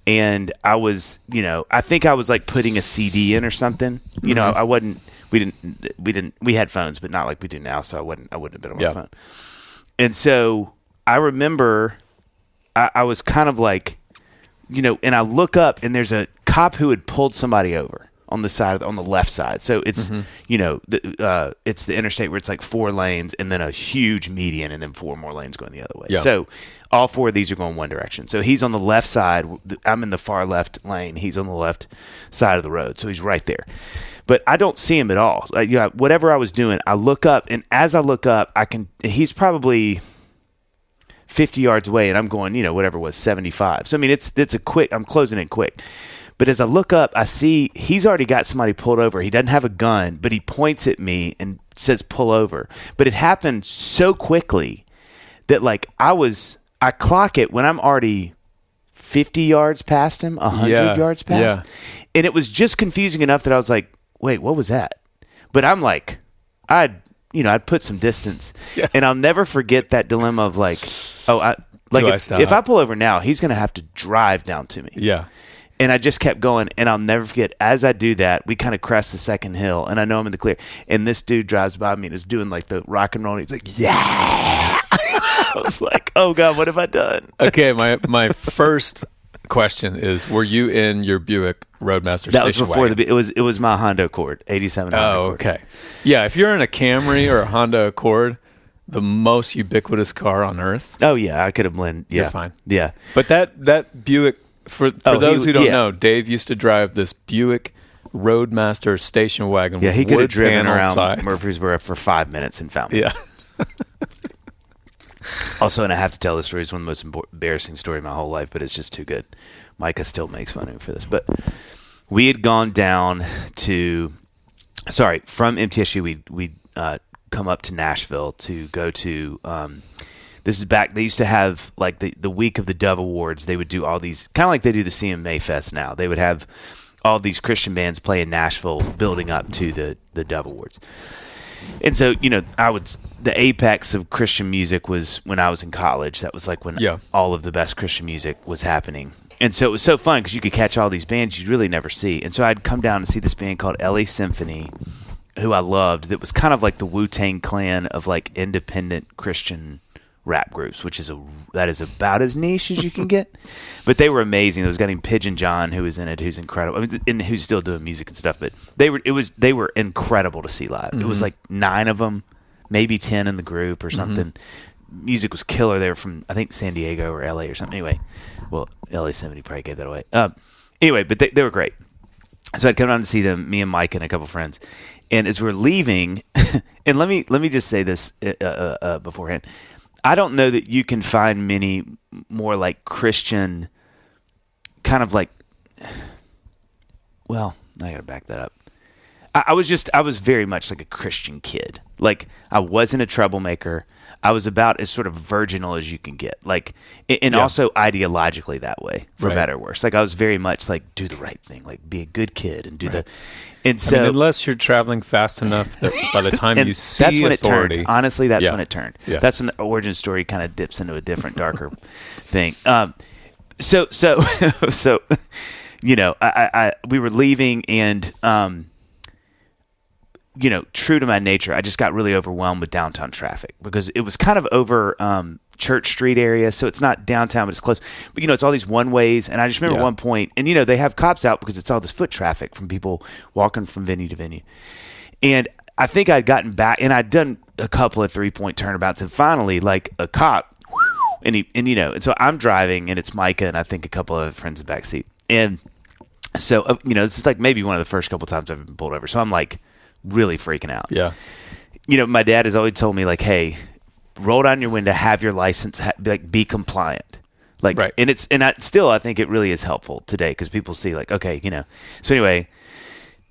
Speaker 1: and I was, I think I was like putting a CD in or something. I wasn't. We had phones, but not like we do now, so I wouldn't have been on my phone. And so I remember I was kind of like, and I look up, and there's a cop who had pulled somebody over on the left side. So it's, it's the interstate where it's like 4 lanes and then a huge median and then 4 more lanes going the other way. Yeah. So all 4 of these are going one direction. So he's on the left side. I'm in the far left lane. He's on the left side of the road. So he's right there. But I don't see him at all. Whatever I was doing, I look up, and as I look up, he's probably 50 yards away, and I'm going, whatever it was, 75. So, it's a quick, I'm closing in quick. But as I look up, I see he's already got somebody pulled over. He doesn't have a gun, but he points at me and says, pull over. But it happened so quickly that I clock it when I'm already 50 yards past him, 100 yards past. Yeah. And it was just confusing enough that I was like, wait, what was that? But I'm like, I'd put some distance. Yeah. And I'll never forget that dilemma of if I pull over now, he's going to have to drive down to me.
Speaker 2: Yeah.
Speaker 1: And I just kept going, and I'll never forget, as I do that, we kind of crest the second hill, and I know I'm in the clear, and this dude drives by me and is doing like the rock and roll, and he's like, yeah! I was like, oh God, what have I done?
Speaker 2: Okay, my first question is, were you in your Buick Roadmaster
Speaker 1: that was before
Speaker 2: wagon?
Speaker 1: It was my Honda Accord, 87 Honda Accord.
Speaker 2: Oh, okay. Yeah, if you're in a Camry or a Honda Accord, the most ubiquitous car on earth.
Speaker 1: Oh yeah, I could have blended. Yeah.
Speaker 2: You're fine.
Speaker 1: Yeah.
Speaker 2: But that Buick, for those who don't know, Dave used to drive this Buick Roadmaster station wagon.
Speaker 1: Yeah, he could have driven around
Speaker 2: sides.
Speaker 1: Murfreesboro for 5 minutes and found me.
Speaker 2: Yeah.
Speaker 1: Also, and I have to tell this story, it's one of the most embarrassing stories of my whole life, but it's just too good. Micah still makes fun of me for this. But we had gone down from MTSU, we'd come up to Nashville to go to this is back. They used to have like the week of the Dove Awards. They would do all these, kind of like they do the CMA Fest now. They would have all these Christian bands play in Nashville, building up to the Dove Awards. And so, the apex of Christian music was when I was in college. That was like when all of the best Christian music was happening. And so it was so fun because you could catch all these bands you'd really never see. And so I'd come down to see this band called LA Symphony, who I loved. That was kind of like the Wu-Tang Clan of like independent Christian rap groups, that is about as niche as you can get. But they were amazing. There was a guy named Pigeon John who was in it, who's incredible. And who's still doing music and stuff. But they were incredible to see live. Mm-hmm. It was like 9 of them, maybe 10 in the group or something. music was killer. They were from, I think, San Diego or LA or something. Anyway, well, LA 70 probably gave that away. Anyway, but they were great. So I'd come down to see them, me and Mike and a couple friends. And as we're leaving, and let me just say this beforehand. I don't know that you can find many more like Christian kind of like, well, I got to back that up. I was very much like a Christian kid. Like, I wasn't a troublemaker. I was about as sort of virginal as you can get. Like, and also ideologically that way, for better or worse. Like, I was very much like, do the right thing, like be a good kid and do the. And so,
Speaker 2: I mean, unless you're traveling fast enough that by the time you see
Speaker 1: that's when
Speaker 2: authority,
Speaker 1: it turned. Honestly, that's when it turned.
Speaker 2: Yeah.
Speaker 1: That's when the origin story kind of dips into a different, darker thing. So you know, we were leaving, and you know, true to my nature, I just got really overwhelmed with downtown traffic because it was kind of over Church Street area, so it's not downtown, but it's close. But, you know, it's all these one-ways, and I just remember one point, and, you know, they have cops out because it's all this foot traffic from people walking from venue to venue. And I think I'd gotten back, and I'd done a couple of three-point turnabouts, and finally, like, a cop, and you know, and so I'm driving, and it's Micah and I think a couple of friends in the back seat. And so, you know, this is like maybe one of the first couple times I've been pulled over, so I'm, like, really freaking out.
Speaker 2: Yeah.
Speaker 1: You know, my dad has always told me, like, hey, roll down your window, have your license, be compliant. Like, and I think it really is helpful today because people see, like, okay, you know. So anyway,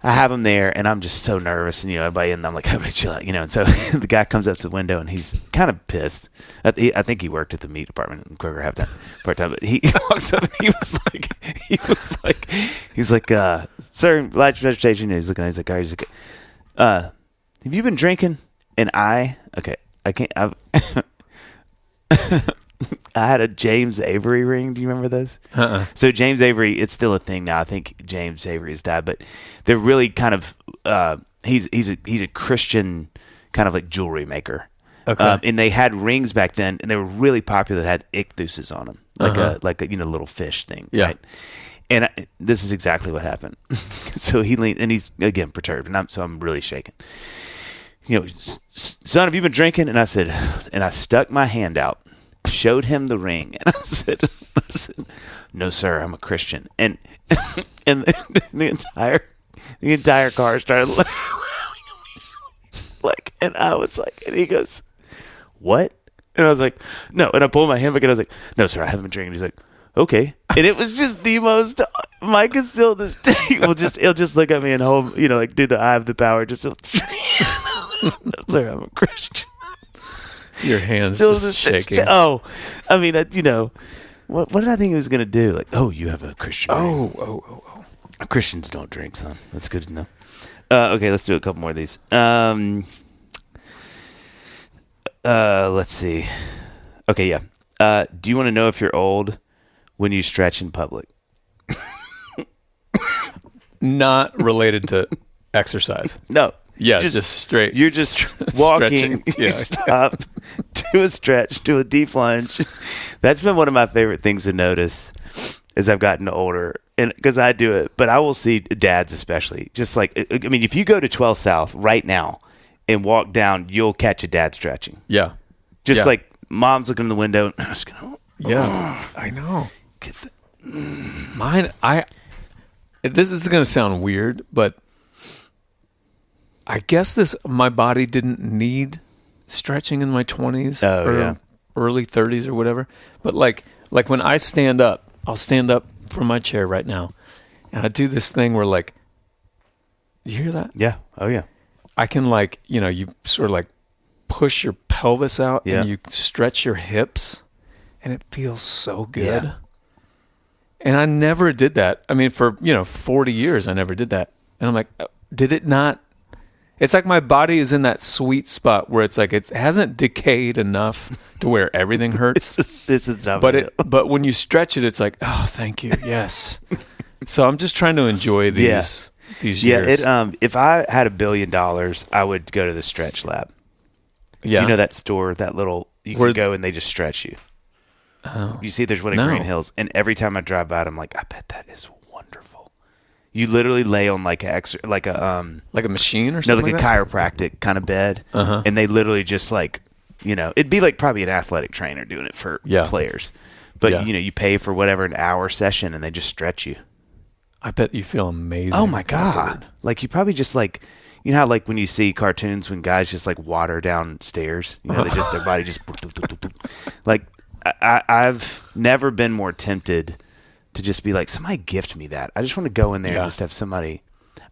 Speaker 1: I have him there, and I'm just so nervous, and, you know, everybody, and I'm like, everybody chill out, you know. And so the guy comes up to the window, and he's kind of pissed. I think he worked at the meat department in Kroger part-time, but he walks up, and he's like, sir, light transportation. He's looking at, he's like, all right, he's like, have you been drinking? And I can't. I had a James Avery ring. Do you remember those? So James Avery, it's still a thing now. I think James Avery has died, but they're really kind of he's a Christian kind of like jewelry maker. Okay. And they had rings back then, and they were really popular that had ichtheuses on them, like a you know, little fish thing.
Speaker 2: Yeah.
Speaker 1: Right? And this is exactly what happened. So he leaned, and he's again perturbed, and I'm really shaking. You know, son, have you been drinking? And I said, and I stuck my hand out, showed him the ring, and I said, no, sir, I'm a Christian. And the entire car started like, and I was like, and he goes, what? And I was like, no. And I pulled my hand back, and I was like, no, sir, I haven't been drinking. He's like, okay. And it was just the most. Mike is still this day. He'll just look at me and hold, you know, like do the eye of the power. Just sorry, I'm a Christian.
Speaker 2: Your hands
Speaker 1: still
Speaker 2: just shaking.
Speaker 1: Oh, I mean, you know, what did I think he was gonna do? Like, oh, you have a Christian.
Speaker 2: Oh.
Speaker 1: Christians don't drink, son. That's good to know. Okay, let's do a couple more of these. Let's see. Okay, yeah. Do you want to know if you're old when you stretch in public?
Speaker 2: Not related to exercise.
Speaker 1: No.
Speaker 2: Yeah, just straight.
Speaker 1: You're just walking. You stop, do a stretch, do a deep lunge. That's been one of my favorite things to notice as I've gotten older, and because I do it. But I will see dads, especially, just like, I mean, if you go to 12 South right now and walk down, you'll catch a dad stretching.
Speaker 2: Yeah,
Speaker 1: just like mom's looking in the window. And I was gonna,
Speaker 2: I know. Mine, this is going to sound weird, but I guess my body didn't need stretching in my 20s or early 30s or whatever. But like when I stand up, I'll stand up from my chair right now, and I do this thing where, like, you hear that?
Speaker 1: Yeah. Oh yeah.
Speaker 2: I can, like, you know, you sort of like push your pelvis out and you stretch your hips, and it feels so good. Yeah. And I never did that. I mean, for, 40 years, I never did that. And I'm like, did it not? It's like my body is in that sweet spot where it's like it hasn't decayed enough to where everything hurts.
Speaker 1: it's a tough
Speaker 2: but when you stretch it, it's like, oh, thank you, yes. So I'm just trying to enjoy these years.
Speaker 1: Yeah, if I had $1 billion, I would go to the Stretch Lab. Yeah, you know that store, that little you can go and they just stretch you. Oh, you see, there's one in Green Hills, and every time I drive by it, I'm like, I bet that is wonderful. You literally lay on like a
Speaker 2: machine or something.
Speaker 1: No, like a chiropractic kind of bed, and they literally just like it'd be like probably an athletic trainer doing it for players. But, you pay for whatever an hour session and they just stretch you.
Speaker 2: I bet you feel amazing.
Speaker 1: Oh, my God. Like, you probably just like, how like when you see cartoons when guys just like water down stairs, they just, their body just, like, I've never been more tempted to just be like, somebody gift me that. I just want to go in there and just have somebody.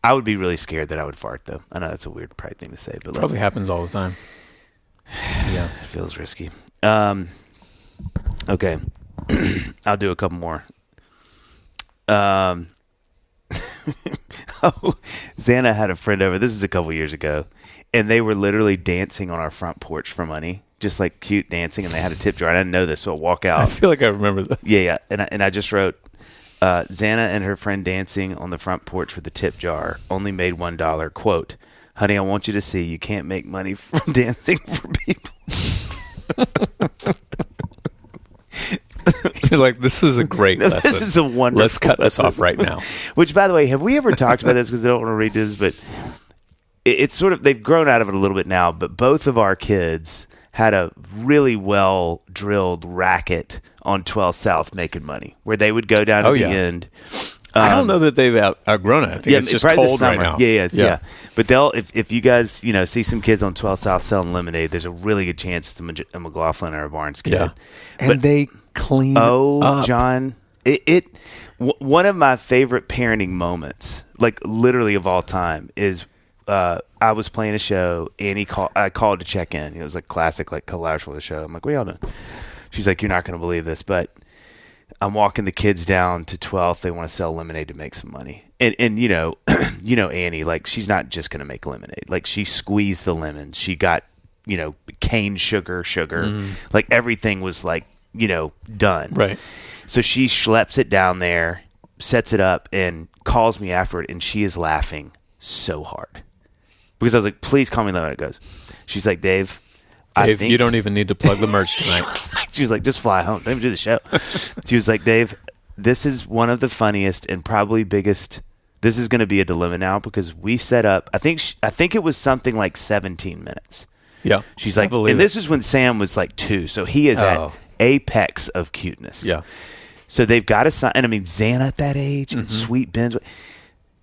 Speaker 1: I would be really scared that I would fart, though. I know that's a weird pride thing to say. But
Speaker 2: probably happens all the time.
Speaker 1: Yeah. It feels risky. Okay. I'll do a couple more. Xana had a friend over. This is a couple years ago. And they were literally dancing on our front porch for money. Just like cute dancing. And they had a tip jar. I didn't know this, so I'll walk out.
Speaker 2: I feel like I remember that.
Speaker 1: Yeah. And I just wrote, Xana and her friend dancing on the front porch with a tip jar. Only made $1. Quote, honey, I want you to see you can't make money from dancing for people.
Speaker 2: You're like, this is a great lesson.
Speaker 1: This is a wonderful
Speaker 2: Let's cut this
Speaker 1: lesson.
Speaker 2: off right now.
Speaker 1: Which, by the way, have we ever talked about this? Because I don't want to read this, but it's sort of, they've grown out of it a little bit now, but both of our kids had a really well-drilled racket on 12 South making money, where they would go down to the end.
Speaker 2: I don't know that they've outgrown it. I think it's just cold right now.
Speaker 1: Yeah. But they'll, if you guys, see some kids on 12 South selling lemonade, there's a really good chance it's a McLaughlin or a Barnes kid.
Speaker 2: Yeah. And they clean up.
Speaker 1: John, one of my favorite parenting moments, like literally of all time, is I was playing a show. Annie I called to check in. It was like classic, like collage for the show. I'm like, what y'all doing? She's like, you're not going to believe this, but I'm walking the kids down to 12th. They want to sell lemonade to make some money. And Annie, like, she's not just going to make lemonade. Like, she squeezed the lemons. She got, cane sugar. Like, everything was like, done.
Speaker 2: Right.
Speaker 1: So she schleps it down there, sets it up, and calls me afterward, and she is laughing so hard. Because I was like, please call me lemonade. It goes. She's like, Dave, I think
Speaker 2: you don't even need to plug the merch tonight.
Speaker 1: She was like, just fly home. Don't even do the show. She was like, Dave, this is one of the funniest and probably biggest. This is going to be a dilemma now because we set up, I think it was something like 17 minutes.
Speaker 2: Yeah.
Speaker 1: She's like, and this is when Sam was like 2. So he is at apex of cuteness.
Speaker 2: Yeah.
Speaker 1: So they've got to sign. And I mean, Xana at that age and Sweet Ben's.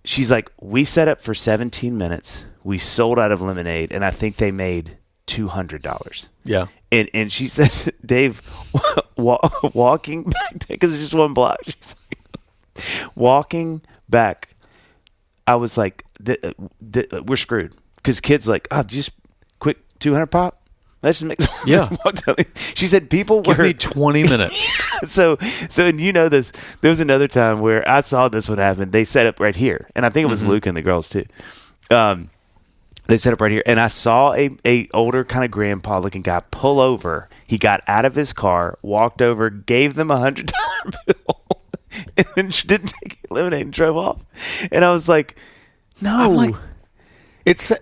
Speaker 1: She's like, we set up for 17 minutes. We sold out of lemonade. And I think they made $200.
Speaker 2: Yeah.
Speaker 1: And she said, Dave, walking back, because it's just one block. She's like, walking back, I was like, we're screwed. Because kids like, just quick 200 pop. Let's just make some.
Speaker 2: Yeah.
Speaker 1: She said people
Speaker 2: Give me 20 minutes.
Speaker 1: So, and this, there was another time where I saw this one happen. They set up right here. And I think it was Luke and the girls too. They set up right here, and I saw a older kind of grandpa looking guy pull over. He got out of his car, walked over, gave them $100 bill, and then didn't take lemonade and drove off. And I was like, no,
Speaker 2: like, it's.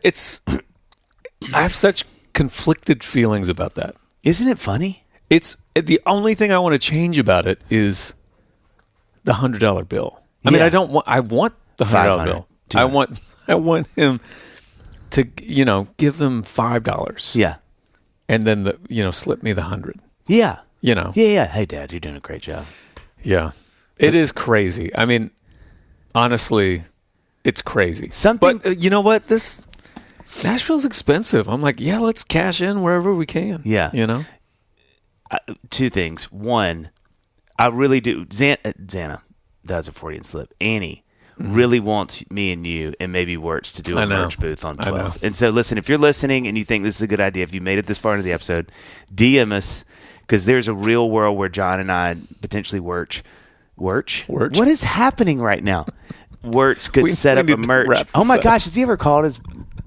Speaker 2: I have such conflicted feelings about that.
Speaker 1: Isn't it funny?
Speaker 2: It's the only thing I want to change about it is the $100 bill. I mean, I want the $100 bill. 200. I want him to give them $5.
Speaker 1: Yeah.
Speaker 2: And then slip me the 100.
Speaker 1: Yeah.
Speaker 2: Yeah.
Speaker 1: Hey, Dad, you're doing a great job.
Speaker 2: Yeah. It is crazy. I mean, honestly, it's crazy. But you know what? Nashville's expensive. I'm like, yeah, let's cash in wherever we can.
Speaker 1: Yeah. 2 things. One, I really do. Xana does a 40 and slip. Annie really wants me and you and maybe Wirtz to do a merch booth on 12. And so, listen, if you're listening and you think this is a good idea, if you made it this far into the episode, DM us, because there's a real world where John and I potentially Wirtz? What is happening right now? Wirtz could set up a merch. Oh, my gosh. Has he ever called his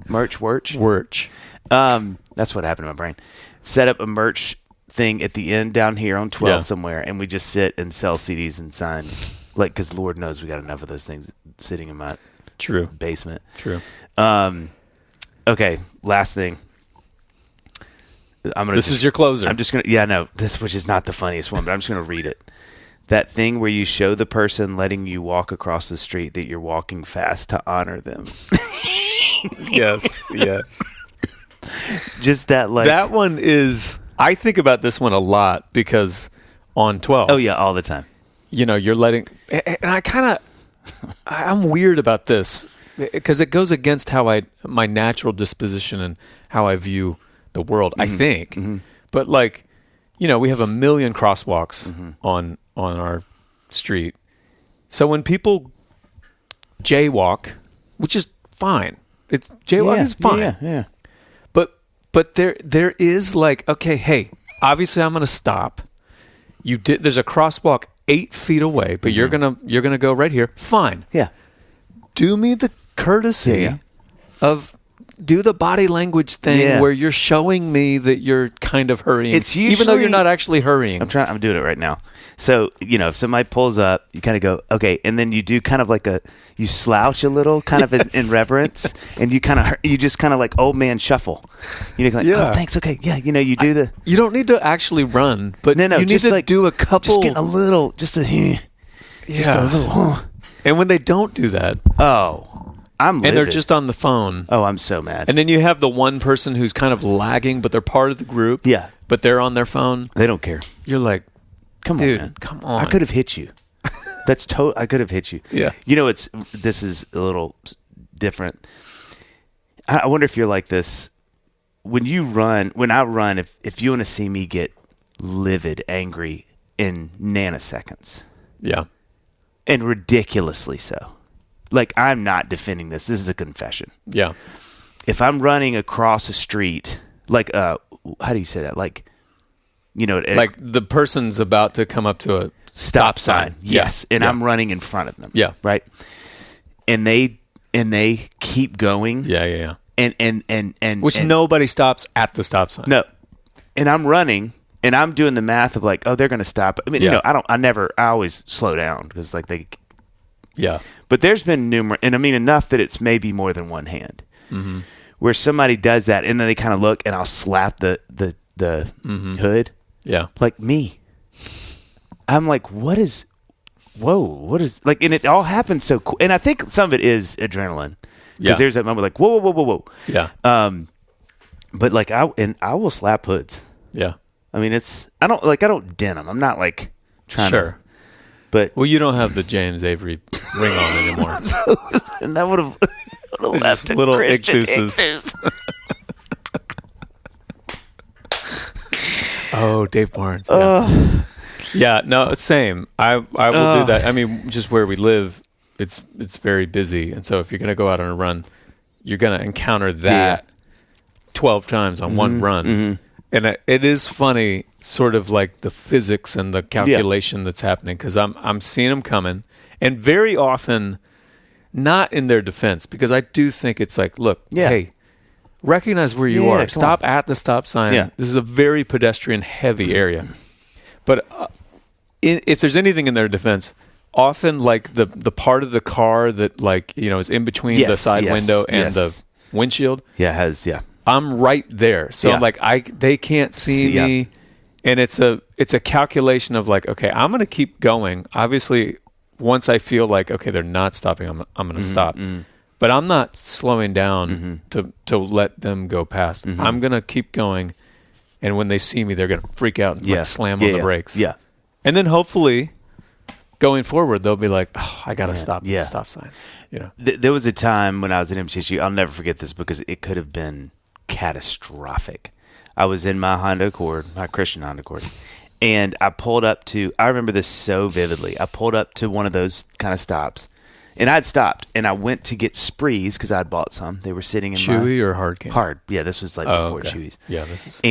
Speaker 1: merch Wirtz?
Speaker 2: Wirtz.
Speaker 1: That's what happened to my brain. Set up a merch thing at the end down here on 12 somewhere, and we just sit and sell CDs and sign. Like, because Lord knows we got enough of those things sitting in my basement.
Speaker 2: True.
Speaker 1: Okay, last thing.
Speaker 2: This is your closer.
Speaker 1: I'm just gonna. This, which is not the funniest one, but I'm just gonna read it. That thing where you show the person letting you walk across the street that you're walking fast to honor them.
Speaker 2: Yes.
Speaker 1: Just that, like
Speaker 2: that one is. I think about this one a lot because on 12.
Speaker 1: Oh yeah, all the time.
Speaker 2: You're letting, and I'm weird about this because it goes against my natural disposition and how I view the world. I think, but we have a million crosswalks on our street. So when people jaywalk, which is fine, jaywalk is fine.
Speaker 1: Yeah.
Speaker 2: But there is okay, hey, obviously I'm going to stop. There's a crosswalk 8 feet away, but you're gonna go right here. Fine.
Speaker 1: Yeah.
Speaker 2: Do me the courtesy of do the body language thing where you're showing me that you're kind of hurrying, even though you're not actually hurrying.
Speaker 1: I'm doing it right now. So, if somebody pulls up, you kind of go, okay. And then you do kind of you slouch a little kind of in reverence. And you just kind of like old man shuffle. Oh, thanks. Okay. Yeah. You do
Speaker 2: you don't need to actually run, but you need to do a couple.
Speaker 1: Just get a little, just a little.
Speaker 2: And when they don't do that.
Speaker 1: Oh, I'm livid.
Speaker 2: And they're just on the phone.
Speaker 1: Oh, I'm so mad.
Speaker 2: And then you have the one person who's kind of lagging, but they're part of the group.
Speaker 1: Yeah.
Speaker 2: But they're on their phone.
Speaker 1: They don't care.
Speaker 2: You're like,
Speaker 1: come
Speaker 2: dude,
Speaker 1: on, man.
Speaker 2: Come on.
Speaker 1: I could have hit you. I could have hit you.
Speaker 2: Yeah.
Speaker 1: This is a little different. I wonder if you're like this. When I run, if you want to see me get livid, angry in nanoseconds.
Speaker 2: Yeah.
Speaker 1: And ridiculously so. Like, I'm not defending this. This is a confession.
Speaker 2: Yeah.
Speaker 1: If I'm running across a street, how do you say that? Like the person's about to come up to a stop sign. Yes. And I'm running in front of them.
Speaker 2: Yeah.
Speaker 1: Right. And they keep going.
Speaker 2: Yeah.
Speaker 1: And
Speaker 2: which nobody stops at the stop sign.
Speaker 1: No. And I'm running and I'm doing the math of they're going to stop. I mean, I always slow down because
Speaker 2: yeah.
Speaker 1: But there's been numerous, and I mean enough that it's maybe more than one hand, where somebody does that, and then they kind of look, and I'll slap the hood, like me. I'm like, what is, and it all happens so cool, and I think some of it is adrenaline, because there's that moment whoa,
Speaker 2: yeah,
Speaker 1: but I will slap hoods,
Speaker 2: yeah.
Speaker 1: I mean I don't dent them. I'm not trying to. But
Speaker 2: you don't have the James Avery ring on anymore.
Speaker 1: And that would have left
Speaker 2: little ictus. Oh, Dave Barnes. Yeah, no, same. I will do that. I mean, just where we live, it's very busy, and so if you're going to go out on a run, you're going to encounter that 12 times on one run. Mm-hmm. And it is funny, sort of like the physics and the calculation that's happening, because I'm seeing them coming, and very often, not in their defense, because I do think it's look, hey, recognize where you are. Stop at the stop sign. Yeah. This is a very pedestrian heavy area. But if there's anything in their defense, often the part of the car that is in between the side window and the windshield. I'm right there. So I'm they can't see me. And it's a calculation of okay, I'm going to keep going. Obviously, once I feel okay, they're not stopping, I'm going to stop. Mm-hmm. But I'm not slowing down to let them go past. Mm-hmm. I'm going to keep going. And when they see me, they're going to freak out and slam on the brakes. Yeah. And then hopefully going forward, they'll be like, oh, I got to stop at the stop sign.
Speaker 1: There was a time when I was in MTSU, I'll never forget this because it could have been catastrophic. I was in my Honda Accord, my Christian Honda Accord, and I pulled up to, I remember this so vividly, I pulled up to one of those kind of stops, and I'd stopped, and I went to get Sprees because I'd bought some. They were sitting in
Speaker 2: Chewy or hard candy?
Speaker 1: Hard. Yeah, this was before Chewy's.
Speaker 2: Yeah, this is.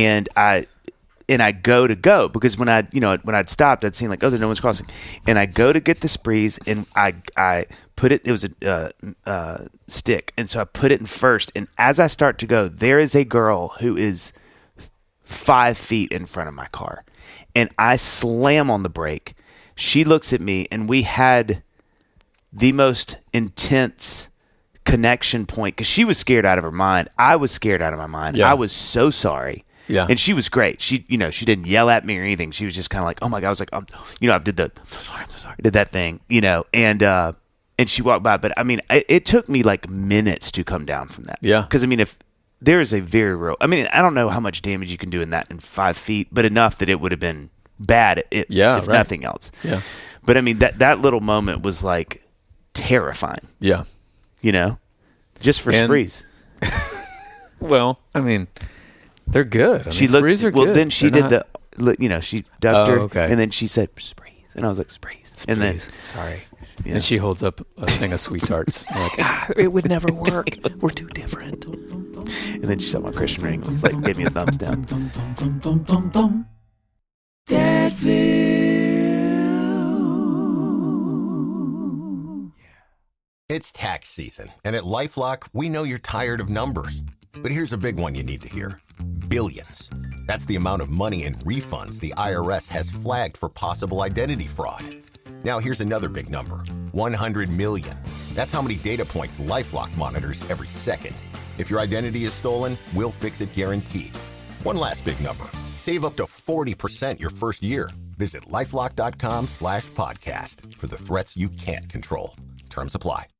Speaker 1: And I go because when I'd stopped, I'd seen no one's crossing, and I go to get the Sprees, and I put it. It was a stick, and so I put it in first. And as I start to go, there is a girl who is 5 feet in front of my car, and I slam on the brake. She looks at me, and we had the most intense connection point because she was scared out of her mind. I was scared out of my mind. Yeah. I was so sorry.
Speaker 2: Yeah.
Speaker 1: And she was great. She didn't yell at me or anything. She was just kind of like, oh my God. I was like, I did that thing, and she walked by. But I mean, it took me minutes to come down from that.
Speaker 2: Yeah.
Speaker 1: Because I mean, if there is a very real. I mean, I don't know how much damage you can do in 5 feet, but enough that it would have been bad if nothing else.
Speaker 2: Yeah.
Speaker 1: But I mean, that little moment was like terrifying.
Speaker 2: Yeah.
Speaker 1: You know, just for sprees.
Speaker 2: Well, I mean, they're good. I mean, sprees are good.
Speaker 1: Well, then she did she ducked her,
Speaker 2: okay.
Speaker 1: and then she said sprees, and I was like sprees, and then
Speaker 2: sorry.
Speaker 1: Yeah.
Speaker 2: And she holds up a thing of sweet tarts. Like,
Speaker 1: it would never work. We're too different. And then she saw my Christian ring. Was like, gave me a thumbs down.
Speaker 5: It's tax season, and at LifeLock, we know you're tired of numbers. But here's a big one you need to hear. Billions. That's the amount of money in refunds the IRS has flagged for possible identity fraud. Now here's another big number. 100 million. That's how many data points LifeLock monitors every second. If your identity is stolen, we'll fix it guaranteed. One last big number. Save up to 40% your first year. Visit LifeLock.com/podcast for the threats you can't control. Terms apply.